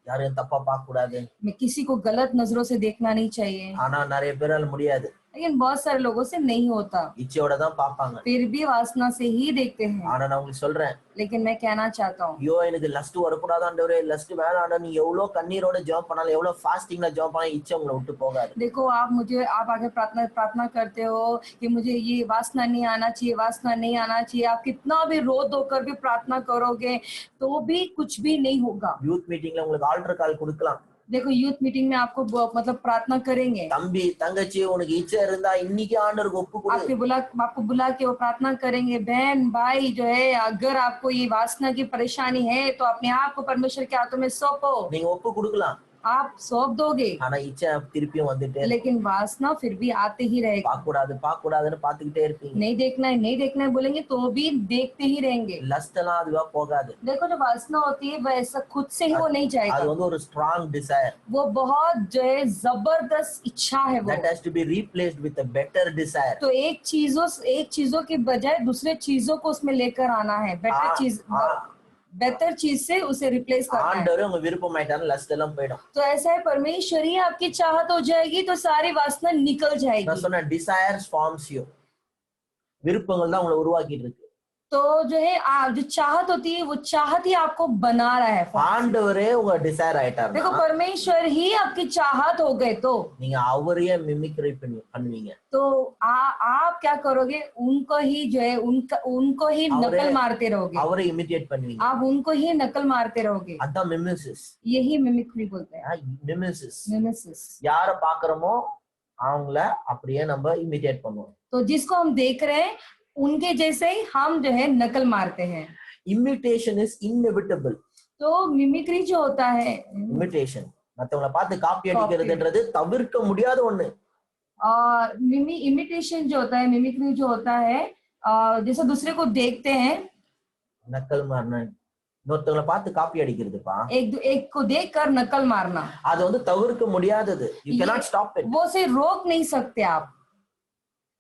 யாரையும் தப்பா பார்க்க கூடாது, मैं किसी को गलत नजरों से देखना नहीं चाहिए, ஆனா நிறைய பேரால முடியாது, लेकिन बहुत सारे लोगों से नहीं होता, இச்சையோட தான் பார்ப்பாங்க. फिर भी वासना से ही देखते हैं। ஆனா நான் உங்களுக்கு சொல்றேன், लेकिन मैं कहना चाहता हूँ ஐயோ எனக்கு லஸ்ட் வரக்கூடாது ஆண்டவரே, லஸ்ட் வேணாம் ஆண்டவரே, நீ எவ்வளவு கண்ணீரோட ஜெபம் பண்ணாலும் எவ்வளவு ஃபாஸ்டிங்ல ஜெபம் பண்ணாலும் இச்சை உங்களை விட்டு போகாது. देखो आप आगे प्रार्थना करते हो कि मुझे ये वासना नहीं आना चाहिए, वासना नहीं आना चाहिए, आप कितना भी रो धो कर भी प्रार्थना करोगे तो भी कुछ भी नहीं होगा। யூத் மீட்டிங்ல உங்களுக்கு ஆல்டர் கால் கொடுக்கலாம். देखो यूथ मीटिंग में आपको मतलब प्रार्थना करेंगे, தம்பி தங்கச்சி உனக்கு இச்சை இருந்தா இன்னைக்கு ஆண்டவருக்கு ஒப்பு கொடு. आपको बुला के वो प्रार्थना करेंगे, बहन भाई जो है अगर आपको ये वासना की परेशानी है तो अपने आप को परमेश्वर के हाथों में सौंपो, நீங்க ஒப்பு கொடுக்கலாம். आप सौंप दोगे, ஆனா இச்சை திருப்பியும் வந்துட்டே लेकिन वासना फिर भी आते ही रहेगा। பார்க்க கூடாதுன்னு பாத்துக்கிட்டே இருப்பீங்க. नहीं देखना है बोलेंगे तो भी देखते ही रहेंगे। லஸ்ட் எல்லாம் அதுவா போகாது. देखो जो वासना होती है वह ऐसा खुद से ही वो नहीं அது जाएगा, வந்து ஒரு ஸ்ட்ராங் டிசைர். वो बहुत जो है जबरदस्त इच्छा है वो। that has to be replaced with a better desire. तो एक चीजों के बजाय दूसरे चीजों को उसमें लेकर आना है, बेहतर चीज से उसे रिप्लेस करना है। ஆண்டவரே உங்க விருப்பம் ஆயிட்டாரு லஸ்ட் எல்லாம் போய்டும். तो ऐसा है परमेश्वर ही आपकी चाहत हो जाएगी तो सारी वासना निकल நான் जाएगी। சொன்ன desires forms you. விருப்பங்கள் தான் உங்களை உருவாக்கிட்டு இருக்கு. तो जो है जो चाहत होती है वो चाहत ही आपको बना रहा है। ஆண்டவரே உங்க டிசைர் देखो ஆயிட்டாருன்னா परमेश्वर ही आपकी चाहत हो गए तो நீங்க அவரையே மிமிக்ரி பண்ணுவீங்க. तो आप क्या करोगे, उनको ही जो है उनको ही नकल मारते रहोगे, அவரை இமிட்டேட் பண்ணுவீங்க. आप उनको ही नकल मारते रहोगे। அதான் மிமிசிஸ். यही मिमिक्री बोलते हैं, மிமிசிஸ். யார பாக்குறோமோ அவங்கள அப்படியே நம்ம இமிட்டேட் பண்ணுவோம். तो जिसको हम देख रहे हैं उनके जैसे ही हम जो है नकल मारते हैं। Imitation is inevitable. तो मिमिक्री जो होता है, इमिटेशन மத்தவங்கள பார்த்து காப்பி அடிக்கிறதுன்றது தவிர்க்க முடியாத ஒண்ணு. और इमिटेशन जो होता है, मिमिक्री जो होता है, जैसे दूसरे को देखते हैं, नकल मारना, இன்னொருத்தவங்கள பார்த்து காப்பி அடிக்கிறதுப்பா, एक को देखकर नकल मारना, அது வந்து தவிர்க்க முடியாதது. You cannot stop it. वो से रोक नहीं सकते आप।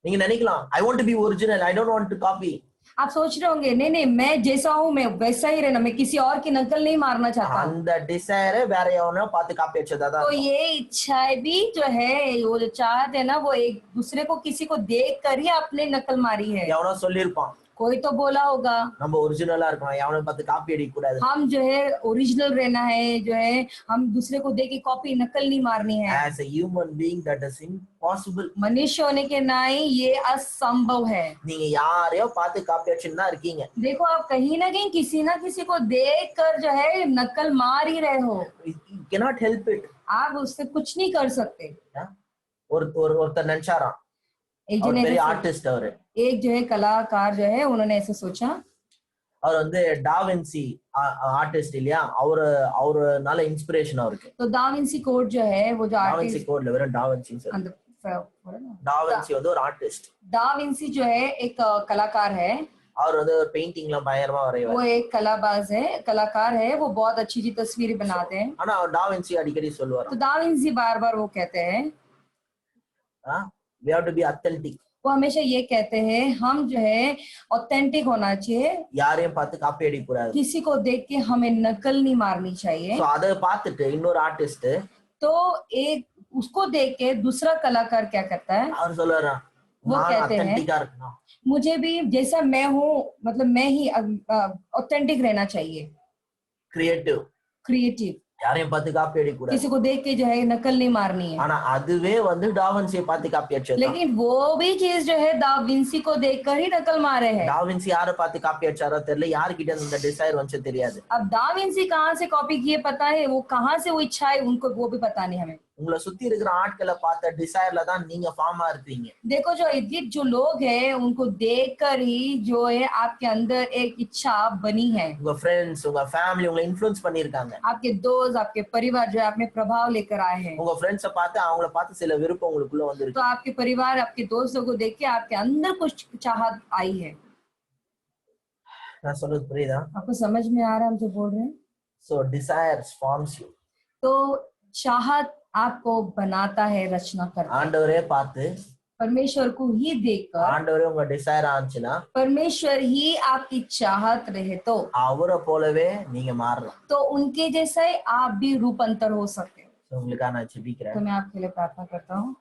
நீங்க நினைக்கலாம் I want to be original, I don't want to copy. आप सोच रहे होंगे नहीं नहीं मैं जैसा हूँ मैं वैसा ही रहना, मैं किसी और की नकल नहीं मारना चाहता। அந்த டிசைர் வேற எவனோ பார்த்து காப்பி அடிச்சதா தான். तो ये इच्छाएं भी जो है, वो जो चाहत है ना, वो एक दूसरे को किसी को देख कर ही आपने नकल मारी है। எவனோ சொல்லிருப்பான், कोई तो बोला होगा நம்ம ஒரிஜினலா இருக்கணும், எவனோ பார்த்து காப்பி அடிக்க கூடாது, हम जो है ओरिजिनल रहना है, जो है हम दूसरे को देख के कॉपी नकल नहीं मारनी है। as a human being that is impossible. मनुष्य होने के नाते ये असंभव है। நீங்க யாரையோ பார்த்து காப்பி அடிச்சுன்னு தான் இருக்கீங்க. देखो आप कहीं ना किसी को देख कर जो है नकल मार ही रहे हो। You cannot help it. आप उससे कुछ नहीं कर सकते। ஒருத்தர் நினைச்சாராம், ஒரு பெரிய ஆர்டிஸ்ட் அவரு, एक जो है कलाकार जो है उन्होंने ऐसे सोचा, அவர் வந்து டாவின்சி ஆர்டிஸ்ட் இல்லையா, அவருனால இன்ஸ்பிரேஷன் அவருக்கு. तो दाविंसी कोड जो है वो जो டாவின்சி கோட்ல வெறும் டாவின்சி சார், டாவின்சி வந்து ஒரு ஆர்டிஸ்ட், दाविंसी जो है एक कलाकार है, அவர் வந்து பெயிண்டிங் எல்லாம் பயங்கரமா வரைவார், वो एक कलाबाज है, कलाकार है, वो बहुत अच्छी अच्छी तस्वीरें बनाते हैं। ஆனா அவர் டாவின்சி अடிக்கடி சொல்லுவார், तो दाविंसी बार बार वो कहते हैं we have to be authentic. वो हमेशा ये कहते हैं हम जो है ऑथेंटिक होना चाहिए, யாரையும் பார்த்து காப்பி அடிக்க கூடாது, किसी को देख के हमें नकल नहीं मारनी चाहिए। சோ அத பார்த்துட்டு இன்னொரு ஆர்டிஸ்ட், तो एक उसको देख के दूसरा कलाकार क्या करता है, அவர் சொல்றாரு, वो நான் कहते हैं authentic-ஆ இருக்கணும், मुझे भी जैसा मैं हूँ, मतलब मैं ही ऑथेंटिक रहना चाहिए, क्रिएटिव, யாரையும் பார்த்து காப்பி அடிக்க கூடாது, किसी को देख के जो है नकल नहीं मारनी है। ஆனா அதுவே வந்து டாவின்சியை பார்த்து காப்பி அடிச்சது, लेकिन वो भी चीज जो है दाविंसी को देखकर ही नकल मारे हैं। டாவின்சி யாரை பார்த்து காப்பி அடிச்சாரோ தெரியல, யார்கிட்ட இந்த டிசைர் வந்து தெரியாது। अब दाविंसी कहाँ से कॉपी किए पता है, वो कहाँ से वो इच्छा है उनको वो भी पता नहीं हमें। உங்களை சுத்தி இருக்கிற ஆட்களை பார்த்த டிசைர்ல தான் நீங்க ஃபார்மா இருப்பீங்க। देखो जो इर्द जो लोग हैं उनको देखकर ही जो है आपके अंदर एक इच्छा बनी है। உங்க फ्रेंड्स, உங்க फैमिली உங்களை இன்ஃப்ளூயன்ஸ் பண்ணிருக்காங்க, आपके दोस्त, आपके परिवार जो है आप में प्रभाव लेकर आए हैं। உங்க फ्रेंड्स பார்த்து அவங்கள பார்த்து சில விருப்பம் உங்களுக்குள்ள வந்திருக்கு। तो आपके परिवार, आपके दोस्तों को देख के आपके अंदर कुछ चाहत आई है। நான் சொல்றது புரியுதா? आपको समझ में आ रहा है हम जो बोल रहे हैं? So desires forms you. तो चाहत आपको बनाता है, रचना करता है। ஆண்டவரே பார்த்து, परमेश्वर को ही देखकर, ஆண்டவரே உங்க டிசைர் ஆச்சுனா, परमेश्वर ही आपकी चाहत रहे तो அவரை போலவே நீங்க மாறலாம்। तो उनके जैसा ही आप भी रूपांतर हो सकते हैं। உங்களுக்காக நான் ஜெபிக்கிறேன்। तो मैं आपके लिए प्रार्थना करता हूँ।